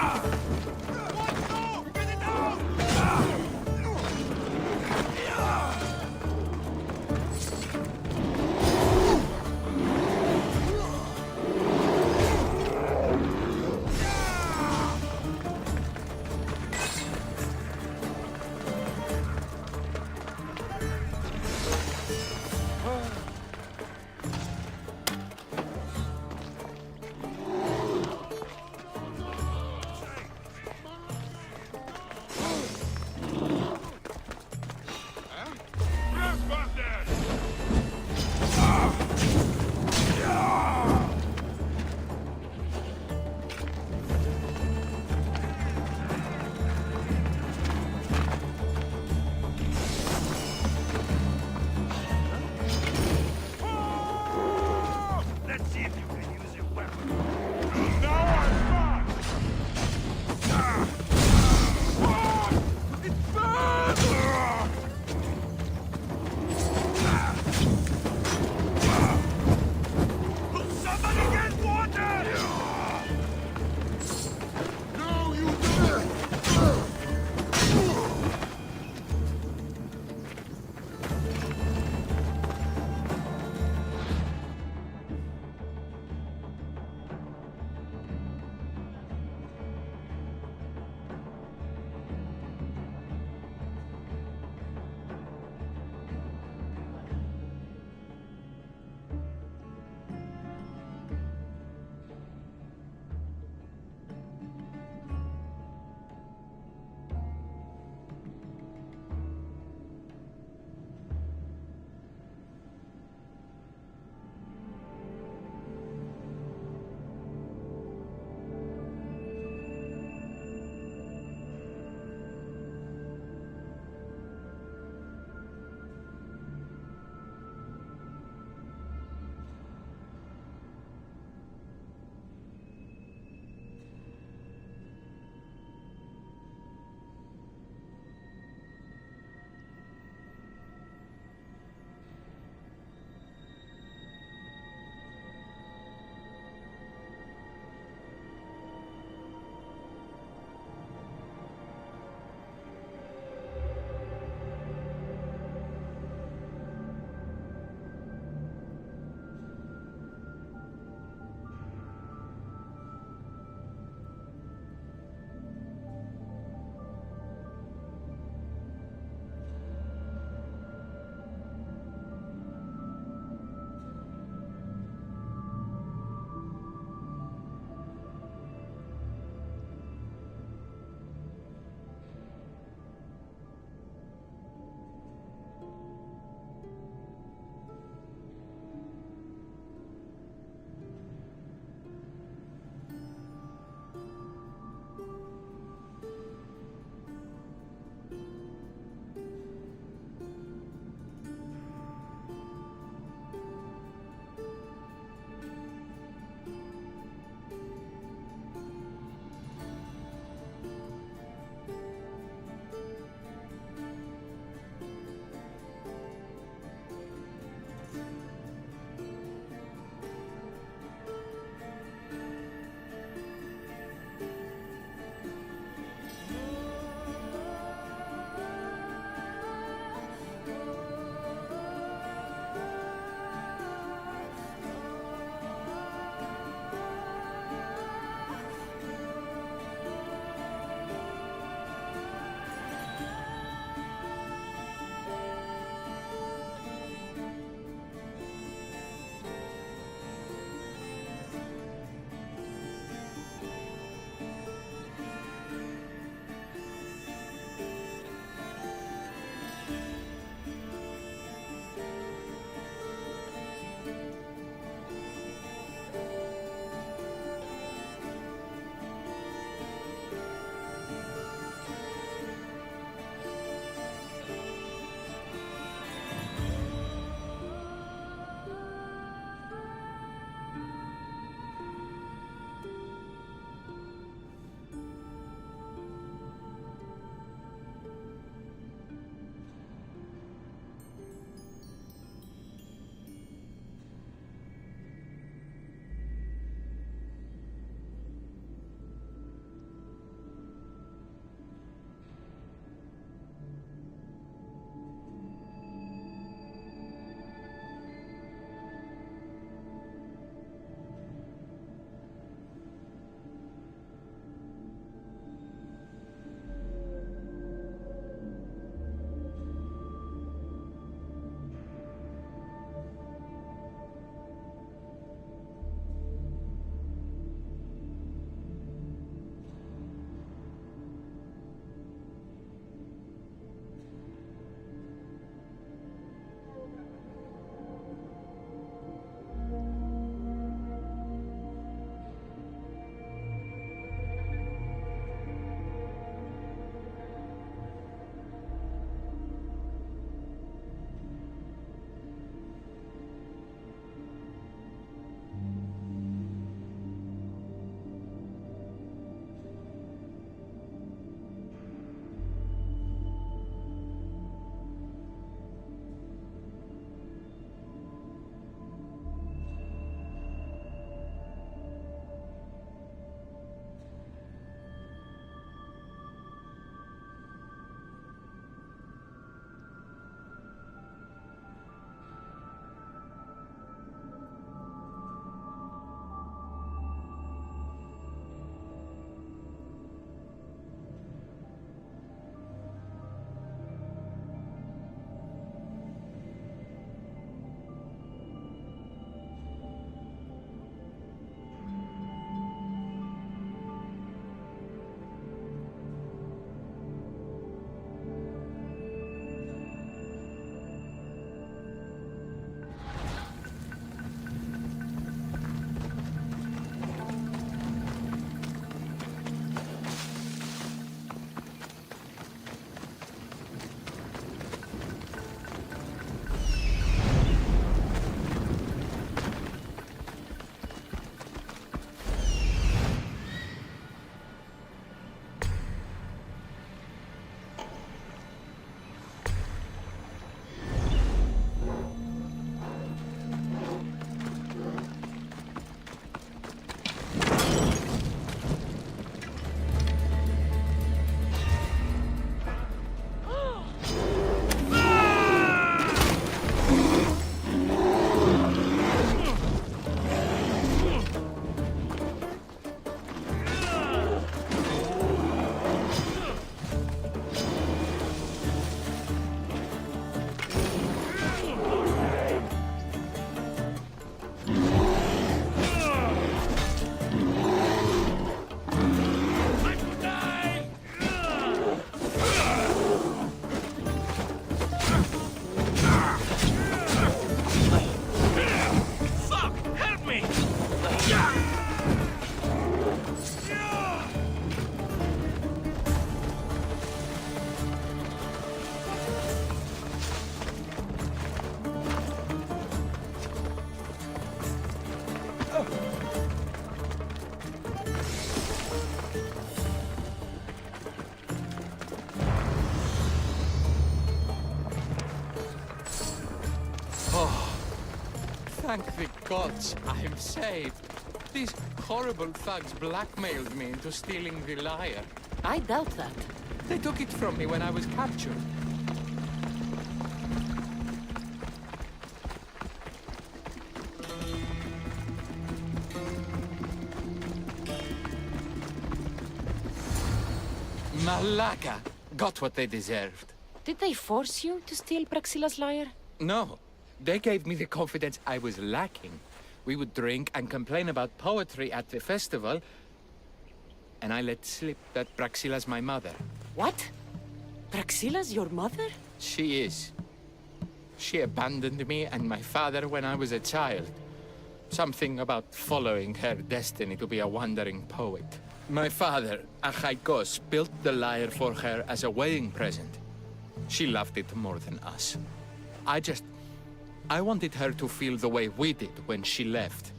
Thank the gods, I'm saved. These horrible thugs blackmailed me into stealing the lyre. I doubt that. They took it from me when I was captured. Malaka! Got what they deserved. Did they force you to steal Praxilla's lyre? No. They gave me the confidence I was lacking. We would drink and complain about poetry at the festival, and I let slip that Praxilla's my mother. What? Praxilla's your mother? She is. She abandoned me and my father when I was a child. Something about following her destiny to be a wandering poet. My father, Alexios, built the lyre for her as a wedding present. She loved it more than us. I wanted her to feel the way we did when she left.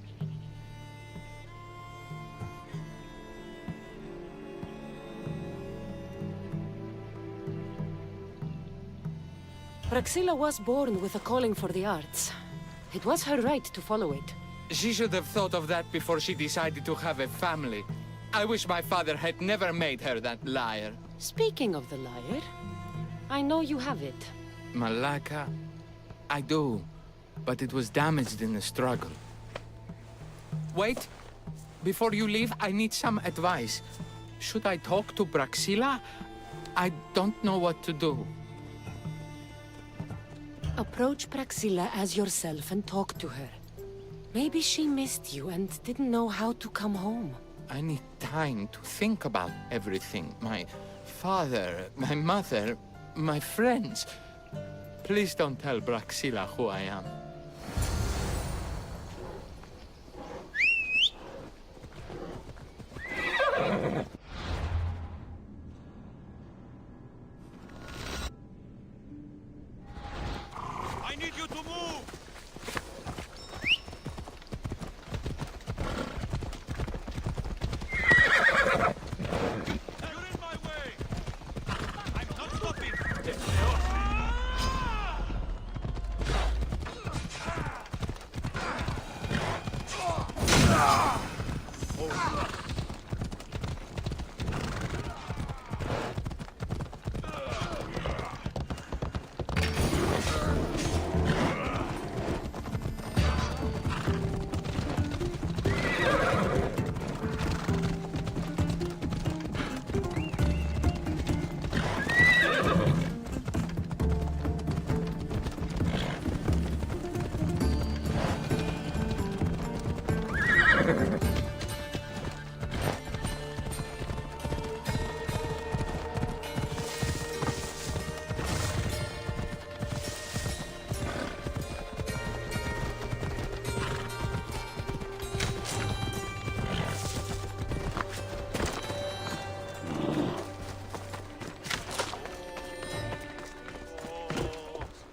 Praxilla was born with a calling for the arts. It was her right to follow it. She should have thought of that before she decided to have a family. I wish my father had never made her that lyre. Speaking of the lyre, I know you have it. Malaka, I do, but it was damaged in the struggle. Wait, before you leave, I need some advice. Should I talk to Praxilla? I don't know what to do. Approach Praxilla as yourself and talk to her. Maybe she missed you and didn't know how to come home. I need time to think about everything. My father, my mother, my friends. Please don't tell Praxilla who I am. I need you to move! You're in my way! I'm not stopping!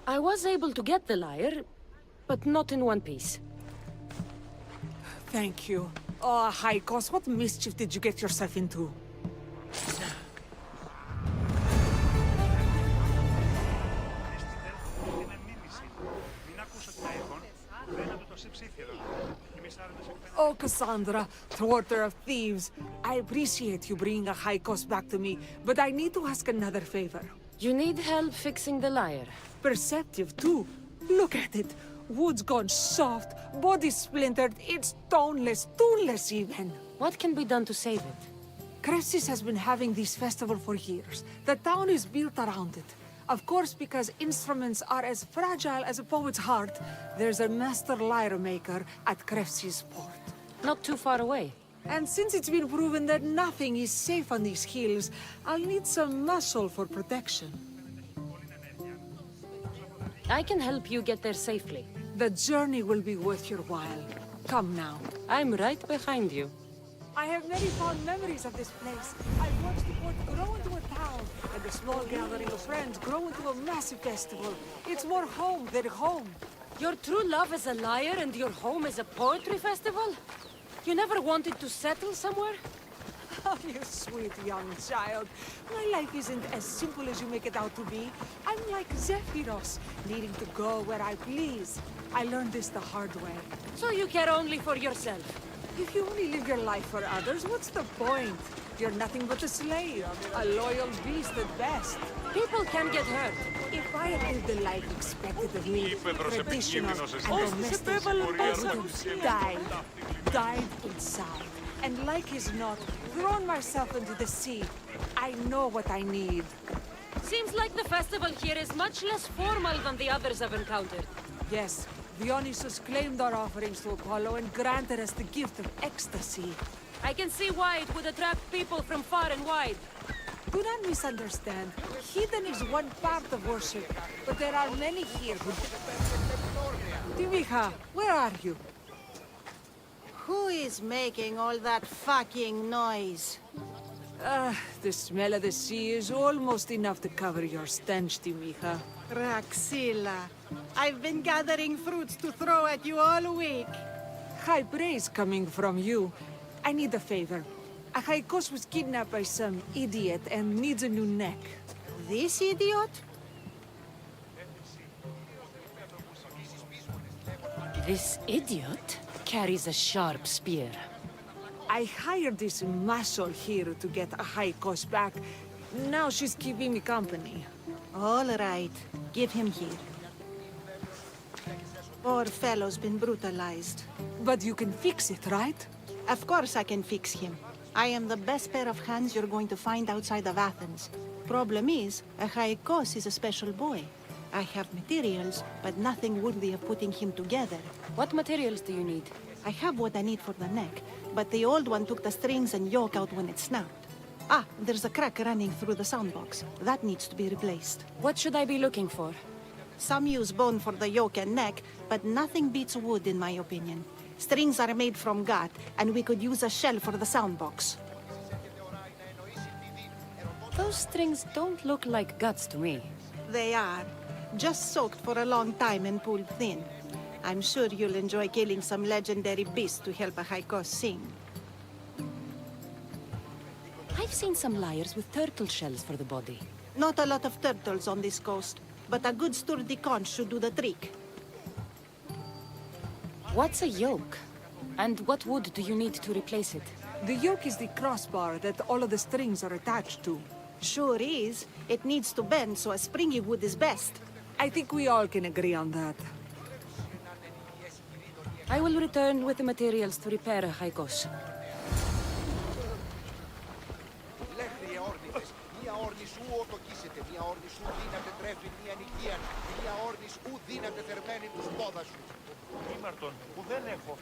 I was able to get the lyre, but not in one piece. Thank you. Oh, Alexios, what mischief did you get yourself into? Oh, Kassandra, thwarter of thieves. I appreciate you bringing Alexios back to me, but I need to ask another favor. You need help fixing the lyre. Perceptive, too. Look at it. Wood's gone soft, body splintered, it's toneless, tooless even. What can be done to save it? Kassandra has been having this festival for years. The town is built around it. Of course, because instruments are as fragile as a poet's heart, there's a master lyre maker at Kassandра's port. Not too far away. And since it's been proven that nothing is safe on these hills, I'll need some muscle for protection. I can help you get there safely. The journey will be worth your while. Come now. I'm right behind you. I have many fond memories of this place. I've watched the port grow into a town, and a small gathering of friends grow into a massive festival. It's more home than home. Your true love is a lyre and your home is a poetry festival? You never wanted to settle somewhere? Oh, you sweet young child. My life isn't as simple as you make it out to be. I'm like Zephyros, needing to go where I please. I learned this the hard way. So you care only for yourself? If you only live your life for others, what's the point? You're nothing but a slave, a loyal beast at best. People can get hurt. If I had lived the life expected of me, traditional and domestic, I would have died inside. And like as not, thrown myself into the sea. I know what I need. Seems like the festival here is much less formal than the others I've encountered. Yes, Dionysus claimed our offerings to Apollo and granted us the gift of ecstasy. I can see why it would attract people from far and wide. Do not misunderstand. Heathen is one part of worship, but there are many here who... Dimicha, where are you? Who is making all that fucking noise? The smell of the sea is almost enough to cover your stench, Dimicha. Raxilla, I've been gathering fruits to throw at you all week. High praise coming from you. I need a favor. Achaikos was kidnapped by some idiot and needs a new neck. This idiot? This idiot carries a sharp spear. I hired this muscle here to get Achaikos back. Now she's keeping me company. All right, give him here. Poor fellow's been brutalized. But you can fix it, right? Of course I can fix him. I am the best pair of hands you're going to find outside of Athens. Problem is, Achaikos is a special boy. I have materials, but nothing worthy of putting him together. What materials do you need? I have what I need for the neck, but the old one took the strings and yoke out when it snapped. Ah, there's a crack running through the soundbox. That needs to be replaced. What should I be looking for? Some use bone for the yoke and neck, but nothing beats wood in my opinion. Strings are made from gut, and we could use a shell for the soundbox. Those strings don't look like guts to me. They are. Just soaked for a long time and pulled thin. I'm sure you'll enjoy killing some legendary beast to help Achaikos sing. I've seen some liars with turtle shells for the body. Not a lot of turtles on this coast, but a good sturdy conch should do the trick. What's a yoke? And what wood do you need to replace it? The yoke is the crossbar that all of the strings are attached to. Sure is. It needs to bend, so a springy wood is best. I think we all can agree on that. I will return with the materials to repair Achaikos. Ήμαρτον, που δεν έχω.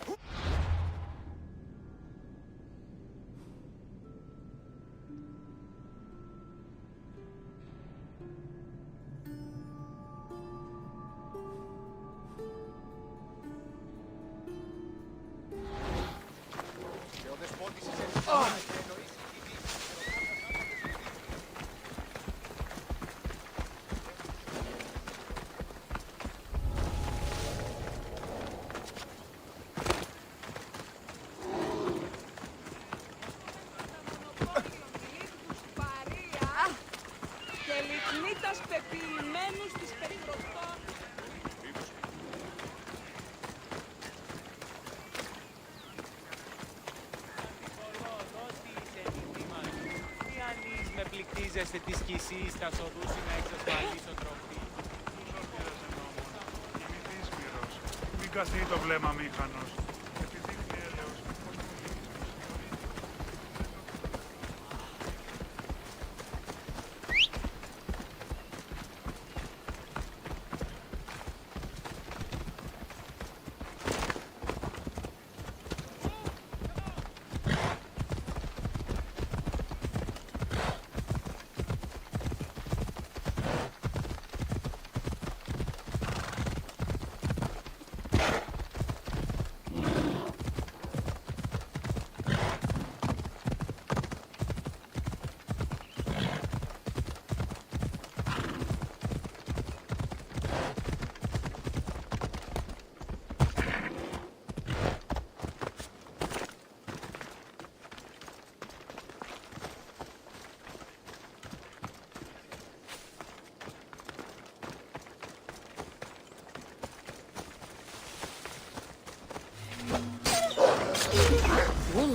Πληκτίζεστε τη σκησή στα οδούς ή να εξασφαλίσω τροφή. Κινηθείς Μύρος. Μην καθεί το βλέμμα μήχανος. Επιδείχνει έλεος.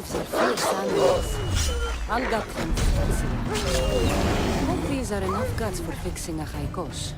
hooves are fierce animals. I'll gut them for Praxilla. Hope these are enough guts for fixing a Haikos.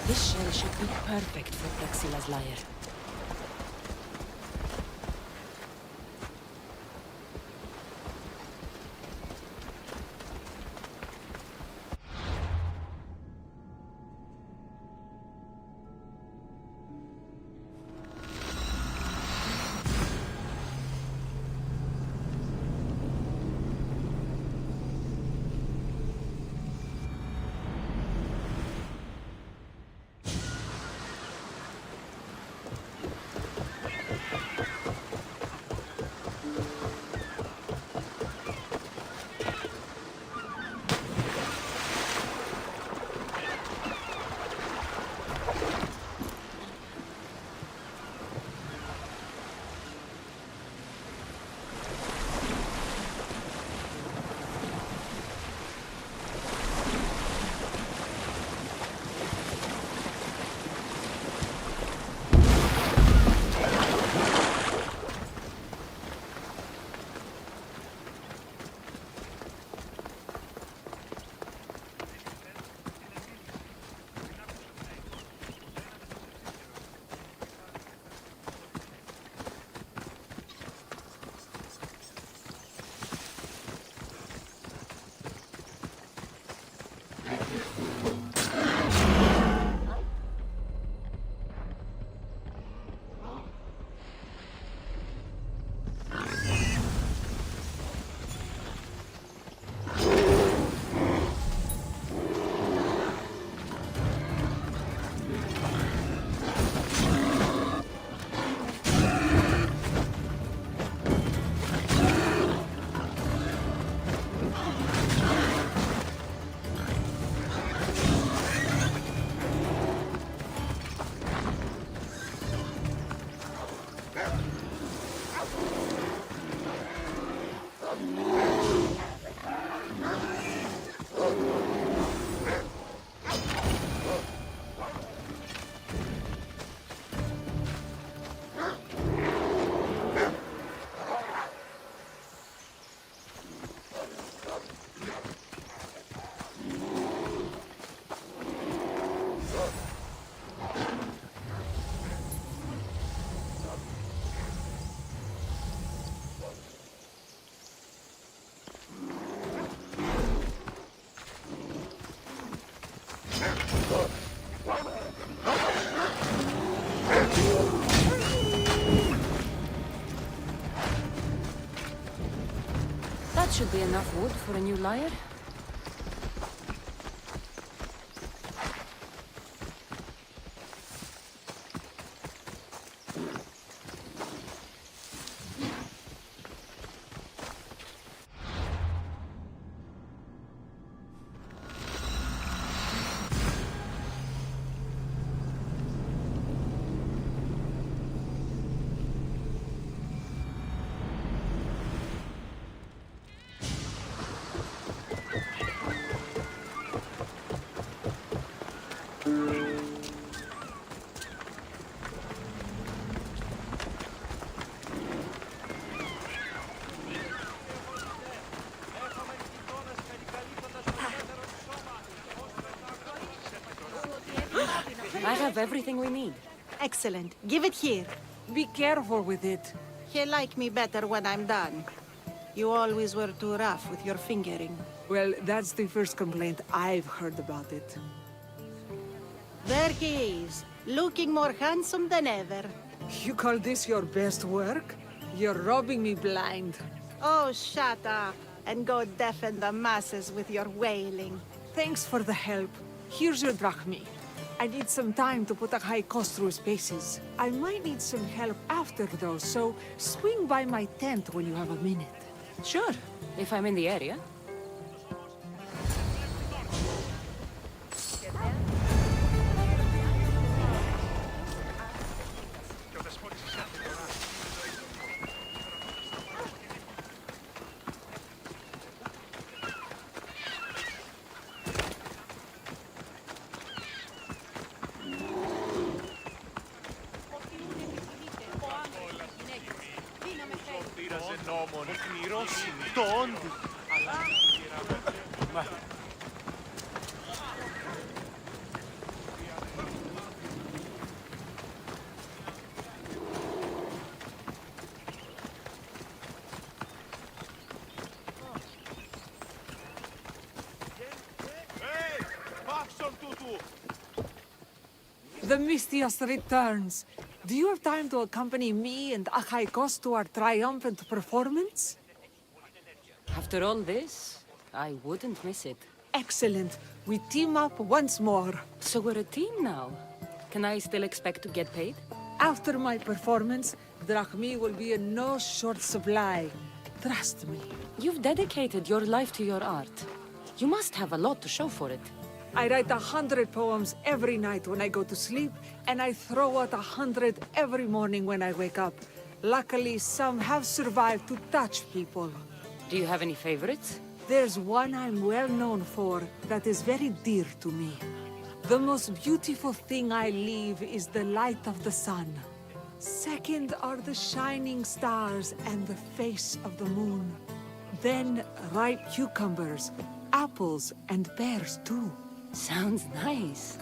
This shell should be perfect for Praxilla's lyre. That should be enough wood for a new lyre. have everything we need. Excellent. Give it here. Be careful with it. He'll like me better when I'm done. You always were too rough with your fingering. Well, that's the first complaint I've heard about it. There he is, looking more handsome than ever. You call this your best work? You're robbing me blind. Oh, shut up, and go deafen the masses with your wailing. Thanks for the help. Here's your drachmi. I need some time to put a high cost through his paces. I might need some help after, though, so swing by my tent when you have a minute. Sure, if I'm in the area. The Mystios returns. Do you have time to accompany me and Achaikos to our triumphant performance? After all this, I wouldn't miss it. Excellent. We team up once more. So we're a team now. Can I still expect to get paid? After my performance, drachmi will be in no short supply. Trust me. You've dedicated your life to your art. You must have a lot to show for it. I write 100 poems every night when I go to sleep, and I throw out 100 every morning when I wake up. Luckily, some have survived to touch people. Do you have any favorites? There's one I'm well known for that is very dear to me. The most beautiful thing I leave is the light of the sun. Second are the shining stars and the face of the moon. Then ripe cucumbers, apples, and pears too. Sounds nice.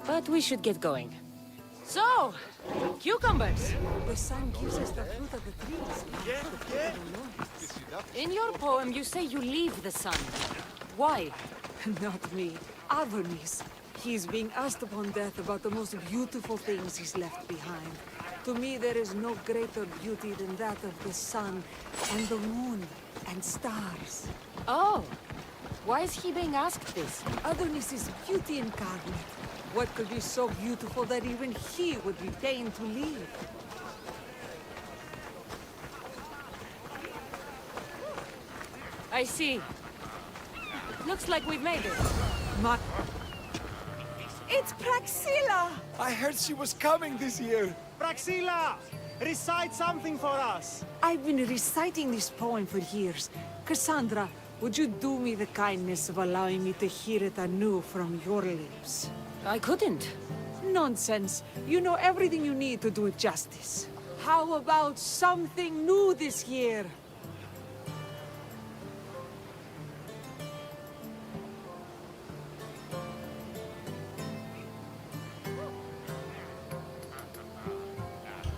But we should get going. So, cucumbers! The sun gives us the fruit of the trees. In your poem, you say you leave the sun. Why? Not me. Adonis. He's being asked upon death about the most beautiful things he's left behind. To me, there is no greater beauty than that of the sun, and the moon, and stars. Oh! Why is he being asked this? Adonis is beauty incarnate. What could be so beautiful that even he would be pained to leave? I see. Looks like we've made it. It's Praxilla! I heard she was coming this year. Praxilla! Recite something for us! I've been reciting this poem for years. Kassandra, would you do me the kindness of allowing me to hear it anew from your lips? I couldn't. Nonsense. You know everything you need to do it justice. How about something new this year?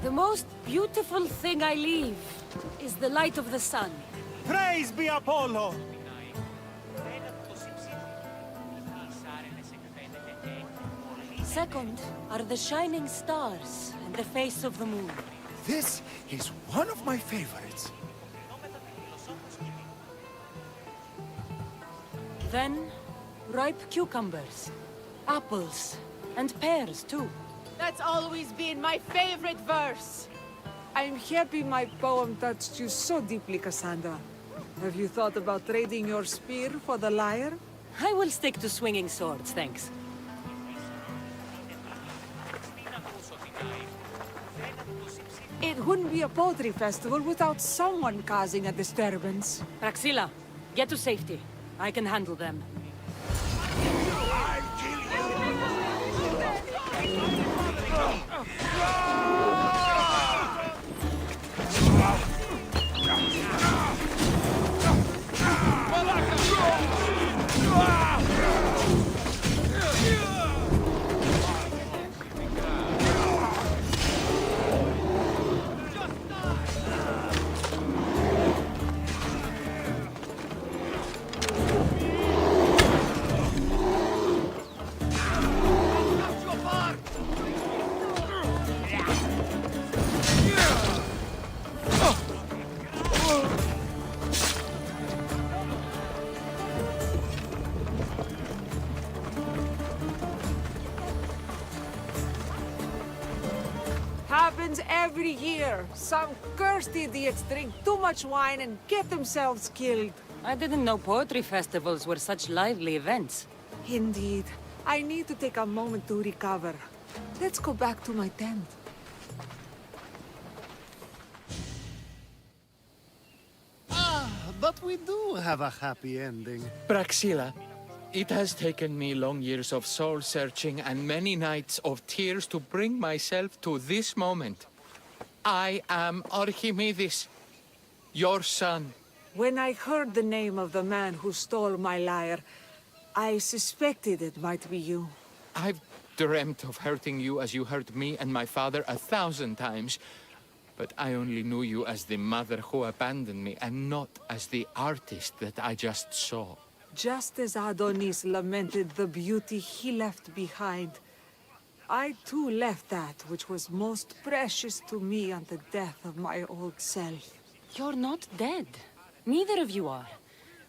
The most beautiful thing I leave is the light of the sun. Praise be Apollo! Second are the shining stars and the face of the moon. This is one of my favorites. Then, ripe cucumbers, apples, and pears too. That's always been my favorite verse. I'm happy my poem touched you so deeply, Kassandra. Have you thought about trading your spear for the lyre? I will stick to swinging swords, thanks. It wouldn't be a poetry festival without someone causing a disturbance. Praxilla, get to safety. I can handle them. happens every year. Some cursed idiots drink too much wine and get themselves killed. I didn't know poetry festivals were such lively events. Indeed. I need to take a moment to recover. Let's go back to my tent. But we do have a happy ending. Praxilla, it has taken me long years of soul-searching and many nights of tears to bring myself to this moment. I am Archimedes, your son. When I heard the name of the man who stole my lyre, I suspected it might be you. I've dreamt of hurting you as you hurt me and my father 1,000 times. But I only knew you as the mother who abandoned me, and not as the artist that I just saw. Just as Adonis lamented the beauty he left behind, I too left that which was most precious to me on the death of my old self. You're not dead. Neither of you are.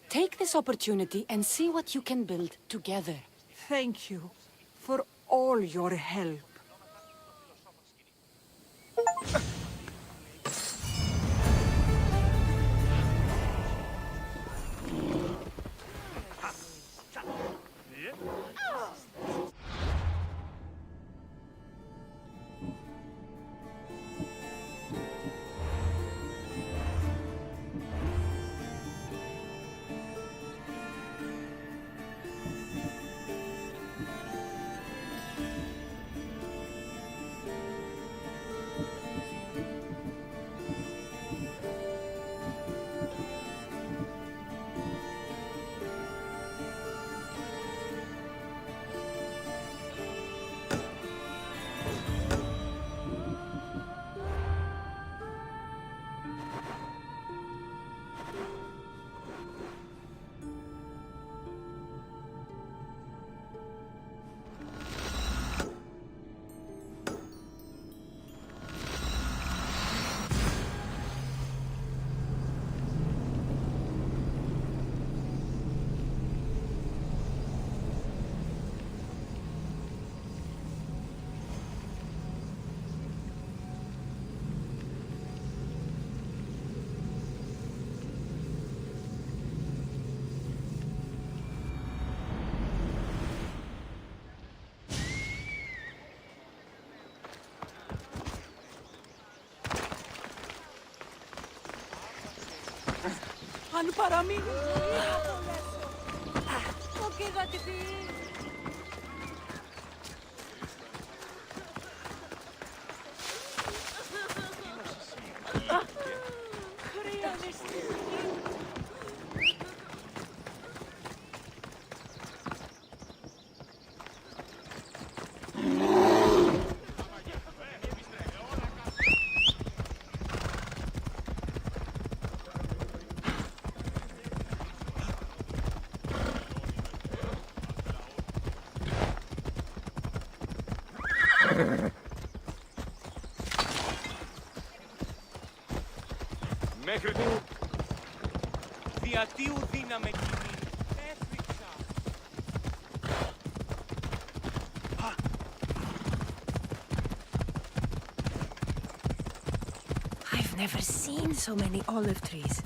Take this opportunity and see what you can build together. Thank you for all your help. Αν παραμείνει ζωή θα το λέσω. Το κοίτατε τι. Μέχρι του διατίου δύναμε κοινή. Έφυξα. I've never seen so many olive trees.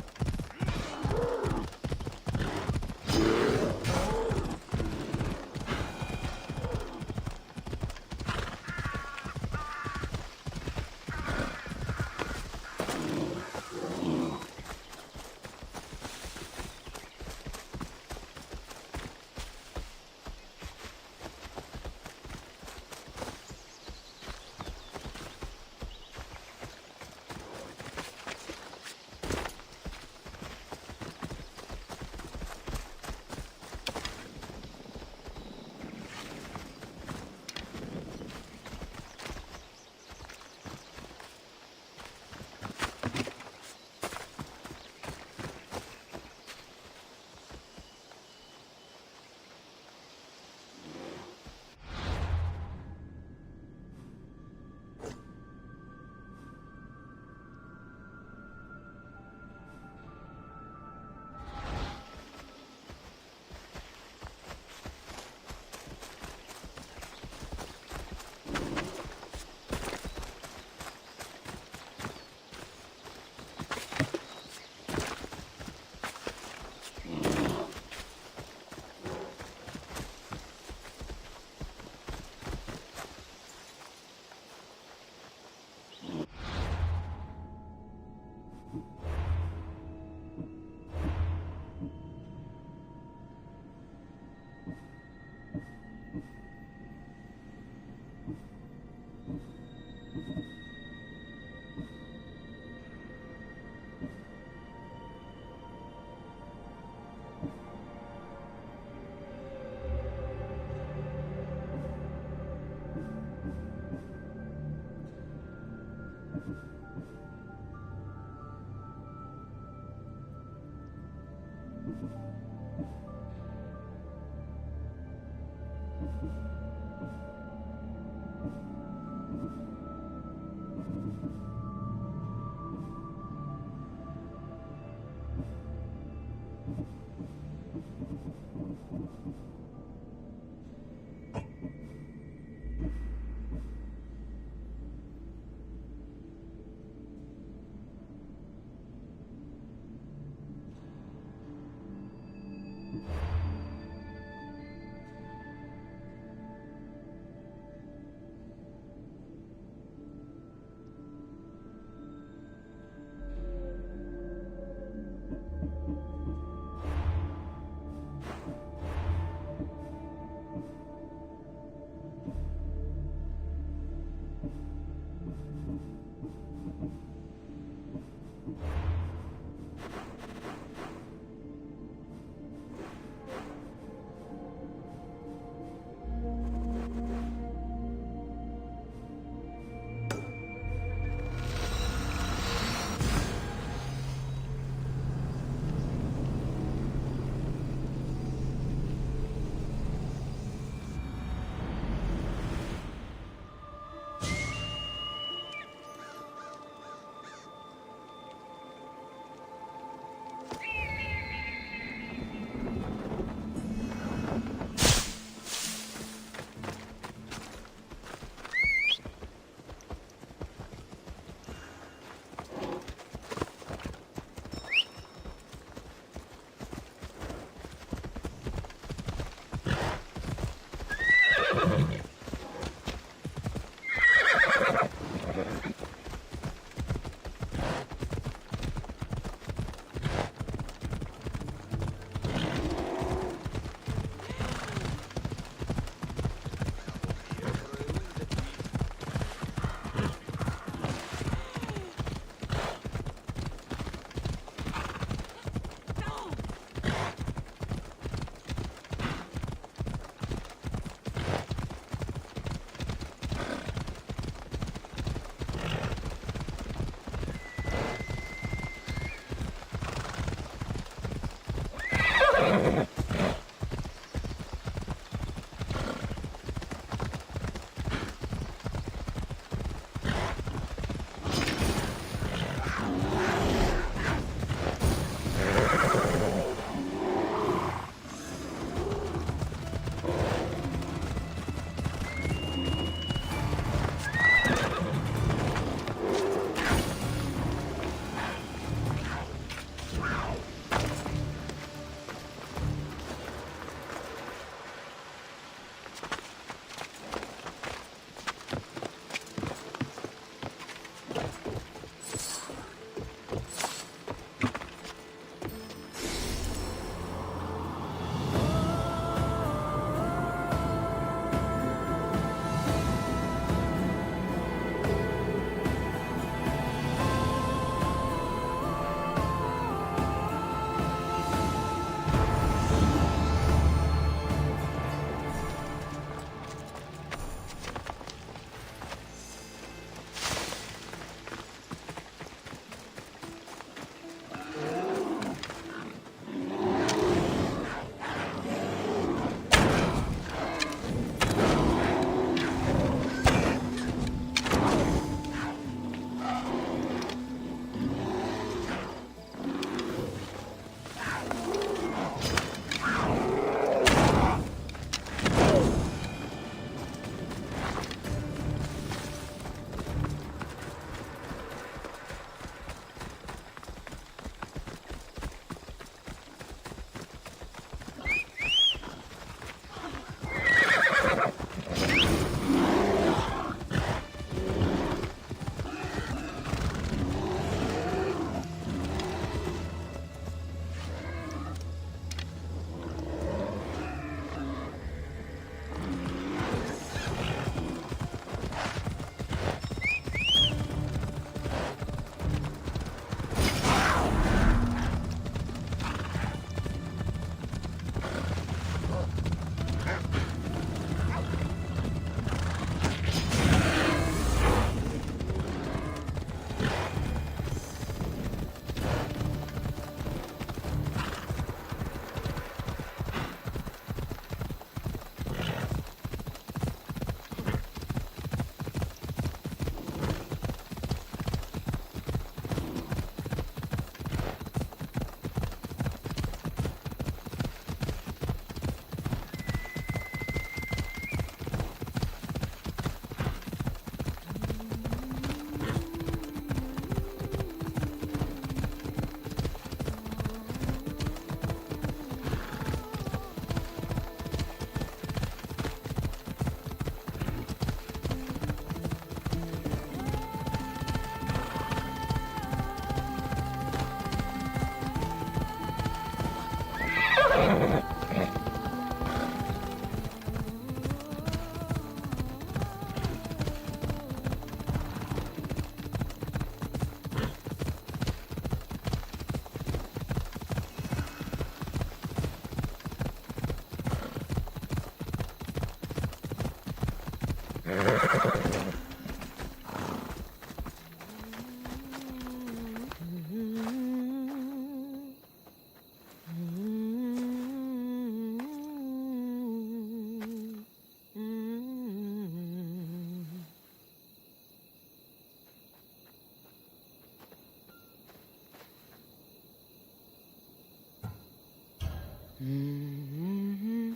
You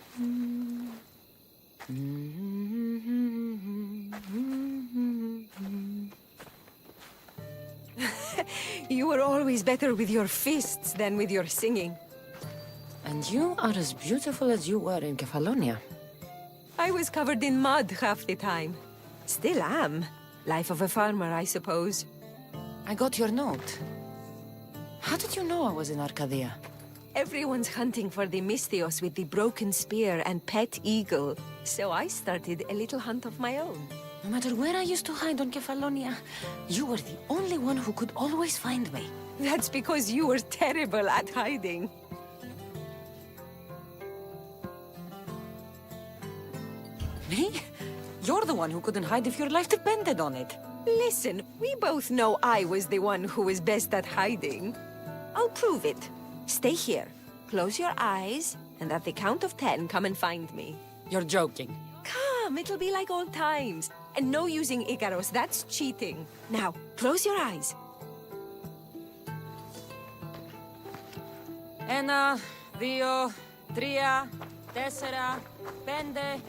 were always better with your fists than with your singing. And you are as beautiful as you were in Kefalonia. I was covered in mud half the time. Still am. Life of a farmer, I suppose. I got your note. How did you know I was in Arcadia? Everyone's hunting for the Misthios with the broken spear and pet eagle. So I started a little hunt of my own. No matter where I used to hide on Kefalonia, you were the only one who could always find me. That's because you were terrible at hiding. Me? You're the one who couldn't hide if your life depended on it. Listen, we both know I was the one who was best at hiding. I'll prove it. Stay here, close your eyes, and at the count of 10, come and find me. You're joking. Come, it'll be like old times. And no using Icaros, that's cheating. Now, close your eyes. Ένα, δύο, τρία, τέσσερα, πέντε,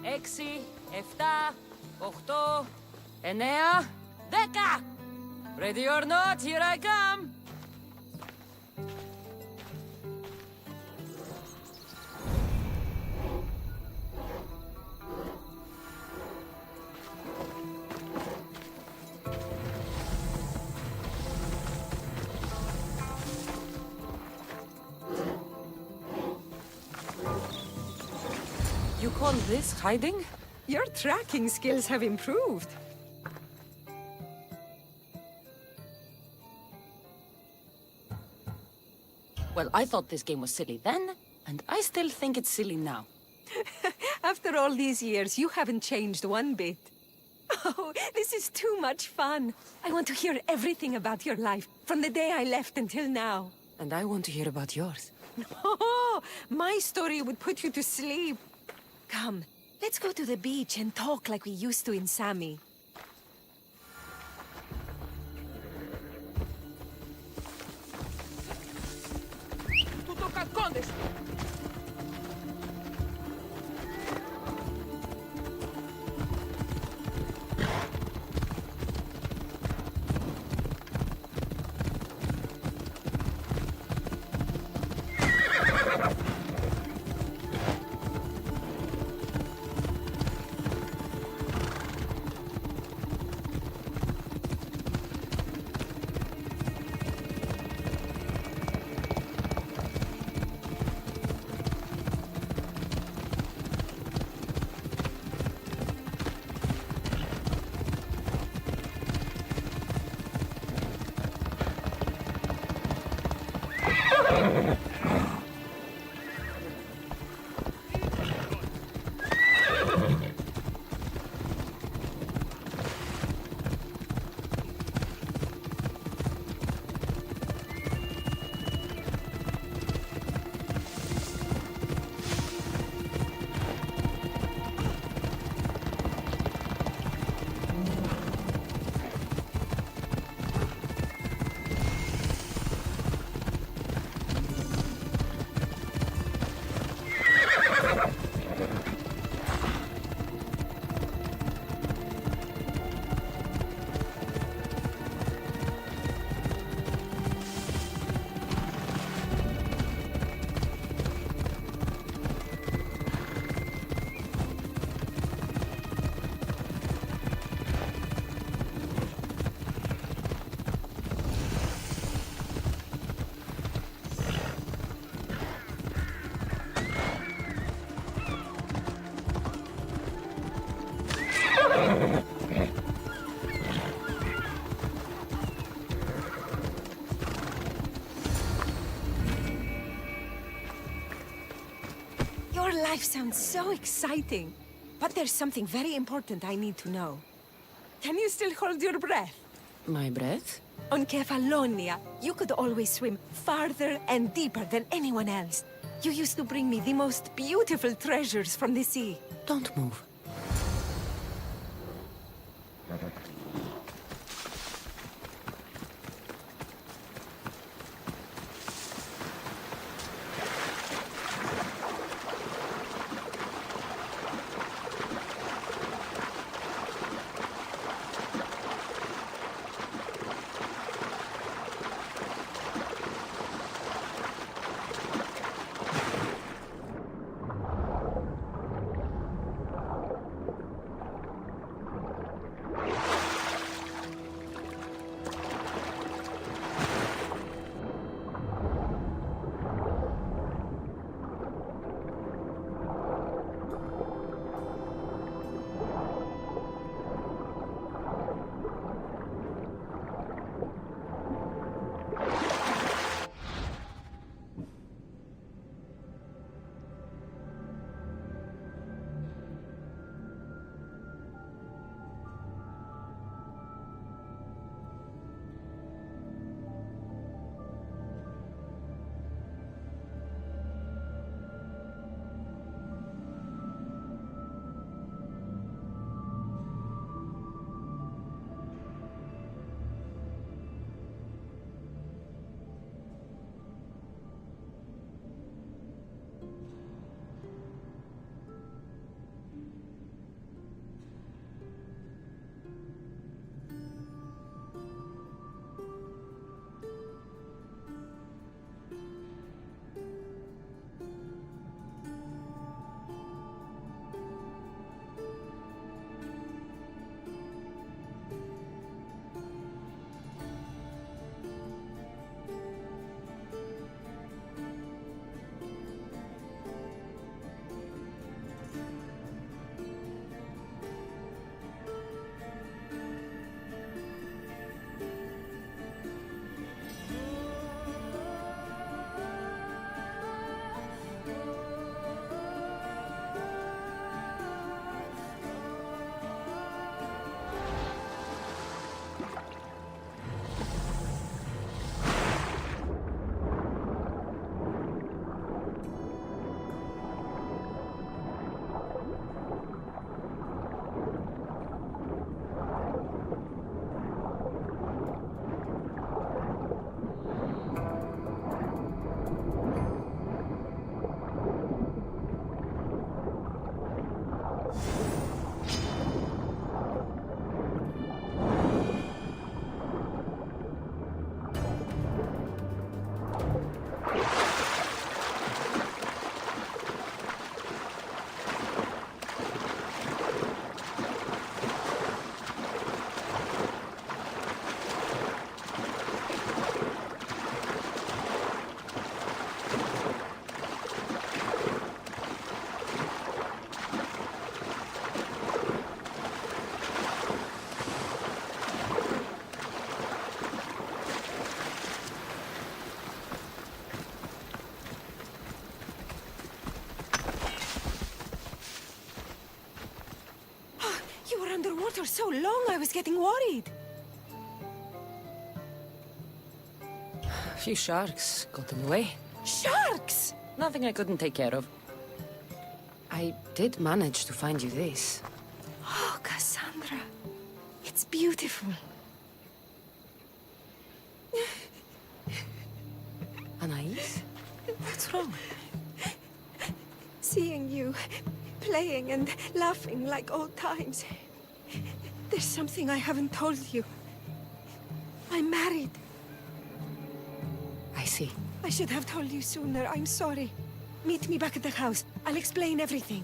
έξι, εφτά, οχτώ, εννέα, δέκα! Ready or not, here I come! You call this hiding? Your tracking skills have improved. Well, I thought this game was silly then, and I still think it's silly now. After all these years, you haven't changed one bit. Oh, this is too much fun. I want to hear everything about your life, from the day I left until now. And I want to hear about yours. Oh, my story would put you to sleep. Come, let's go to the beach and talk like we used to in Sami. Your life sounds so exciting. But there's something very important I need to know. Can you still hold your breath? My breath? On Kefalonia, you could always swim farther and deeper than anyone else. You used to bring me the most beautiful treasures from the sea. Don't move. so long, I was getting worried. A few sharks got in the way. Sharks! Nothing I couldn't take care of. I did manage to find you this. Oh, Kassandra. It's beautiful. Anais? What's wrong? Seeing you playing and laughing like old times. There's something I haven't told you. I'm married. I see. I should have told you sooner. I'm sorry. Meet me back at the house. I'll explain everything.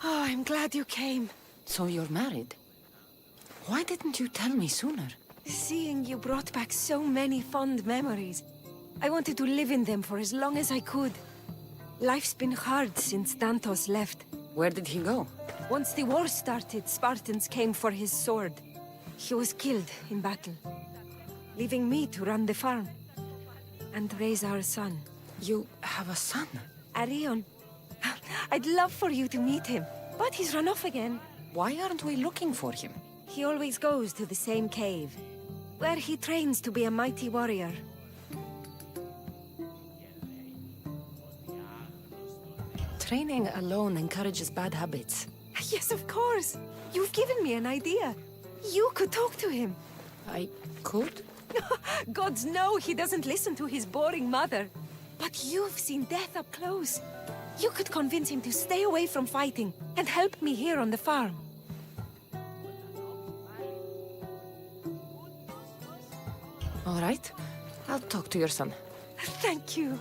I'm glad you came. So you're married? Why didn't you tell me sooner? Seeing you brought back so many fond memories. I wanted to live in them for as long as I could. Life's been hard since Dantos left. Where did he go? Once the war started, Spartans came for his sword. He was killed in battle, leaving me to run the farm and raise our son. You have a son? Arion. I'd love for you to meet him, but he's run off again. Why aren't we looking for him? He always goes to the same cave, where he trains to be a mighty warrior. Training alone encourages bad habits. Yes, of course. You've given me an idea. You could talk to him. I could? Gods know he doesn't listen to his boring mother. But you've seen death up close. You could convince him to stay away from fighting and help me here on the farm. All right. I'll talk to your son. Thank you.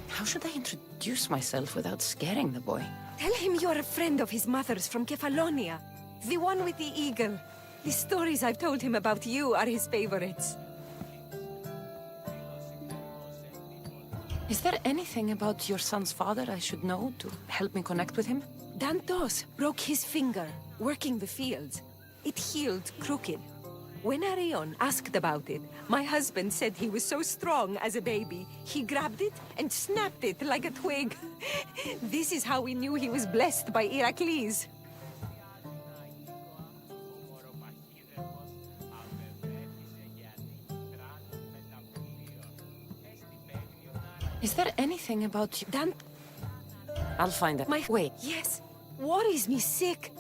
How should I introduce myself without scaring the boy? Tell him you're a friend of his mother's from Kefalonia. The one with the eagle. The stories I've told him about you are his favorites. Is there anything about your son's father I should know to help me connect with him? Dantos broke his finger, working the fields. It healed crooked. When Arion asked about it, my husband said he was so strong as a baby, he grabbed it and snapped it like a twig. This is how we knew he was blessed by Heracles. Is there anything about you? Dan, I'll find it. my way. Yes, worries me sick.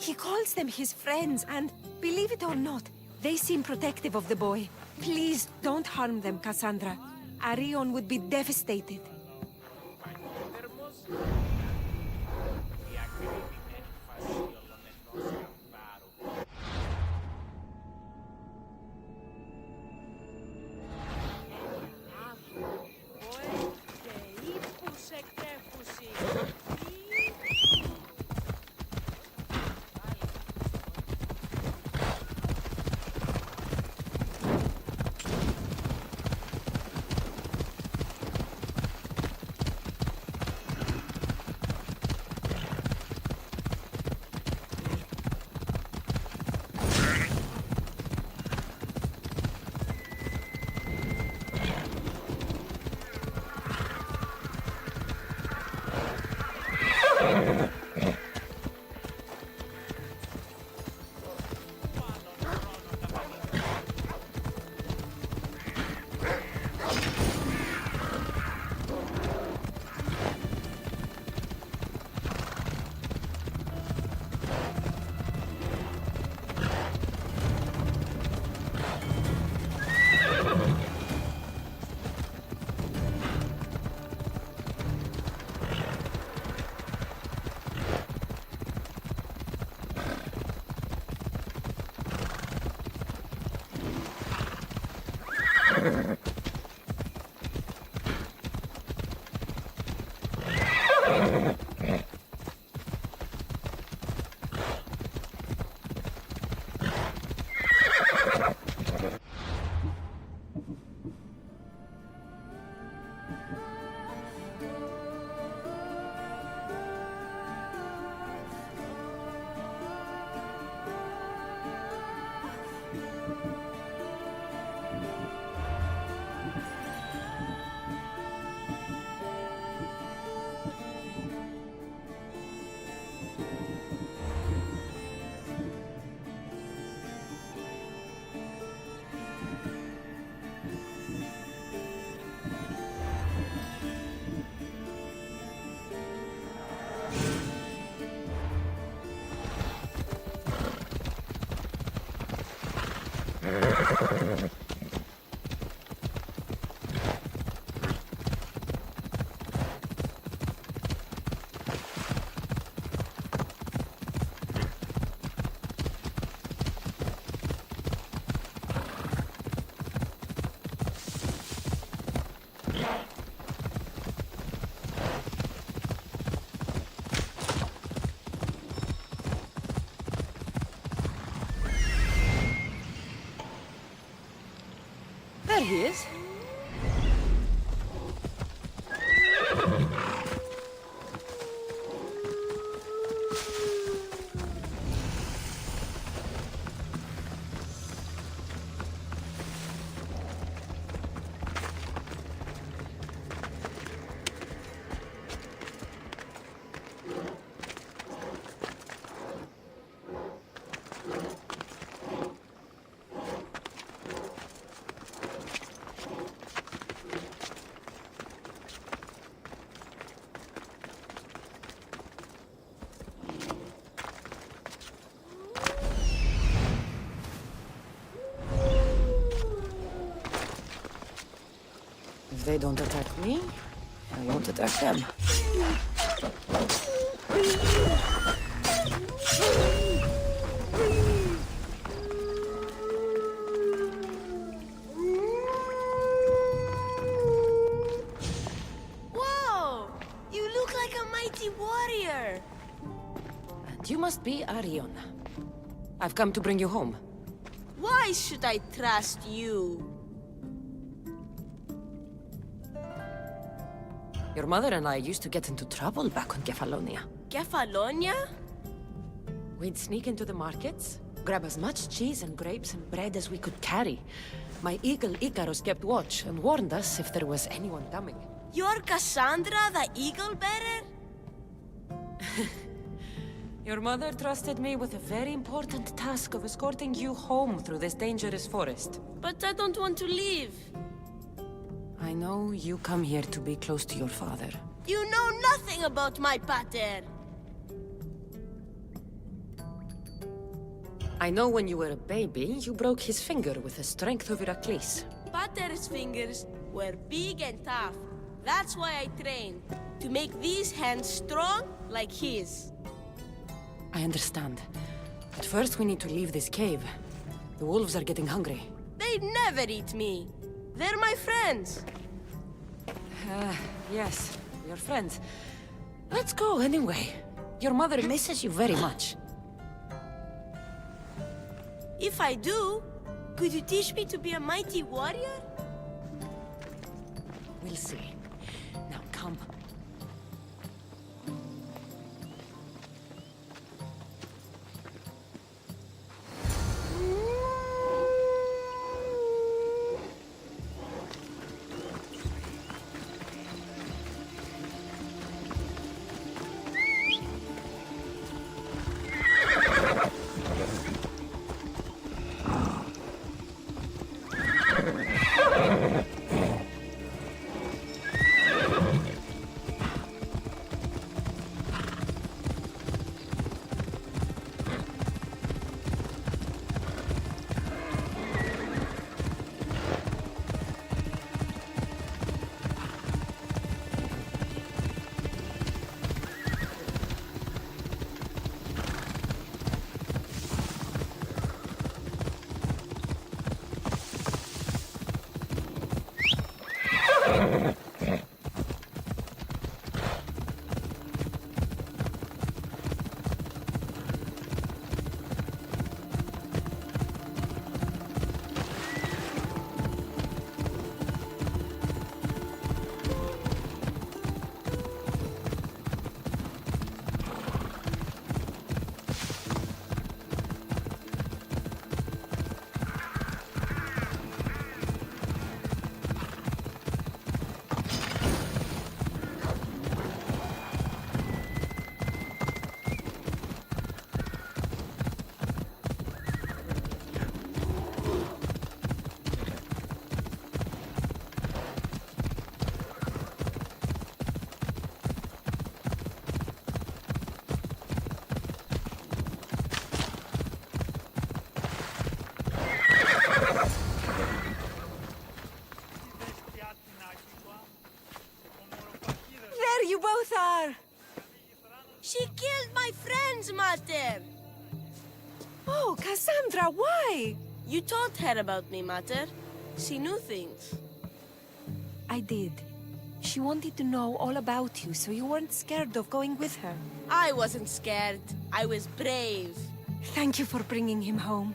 He calls them his friends, and believe it or not, they seem protective of the boy. Please don't harm them, Kassandra. Arion would be devastated. There he is. If they don't attack me, I won't attack them. Whoa! You look like a mighty warrior! And you must be Arion. I've come to bring you home. Why should I trust you? Your mother and I used to get into trouble back on Kefalonia. Kefalonia? We'd sneak into the markets, Grab as much cheese and grapes and bread as we could carry. My eagle Icarus kept watch and warned us if there was anyone coming. You're Kassandra, the eagle bearer? Your mother trusted me with a very important task of escorting you home through this dangerous forest. But I don't want to leave. I know you come here to be close to your father. You know nothing about my pater. I know when you were a baby, you broke his finger with the strength of Heracles. Pater's fingers were big and tough. That's why I trained, to make these hands strong like his. I understand. But first we need to leave this cave. The wolves are getting hungry. They never eat me. They're my friends. Yes, your friends. Let's go anyway. Your mother misses you very much. If I do, could you teach me to be a mighty warrior? We'll see. Now come. You both are! She killed my friends, Mater! Oh, Kassandra, why? You told her about me, Mater. She knew things. I did. She wanted to know all about you, so you weren't scared of going with her. I wasn't scared. I was brave. Thank you for bringing him home.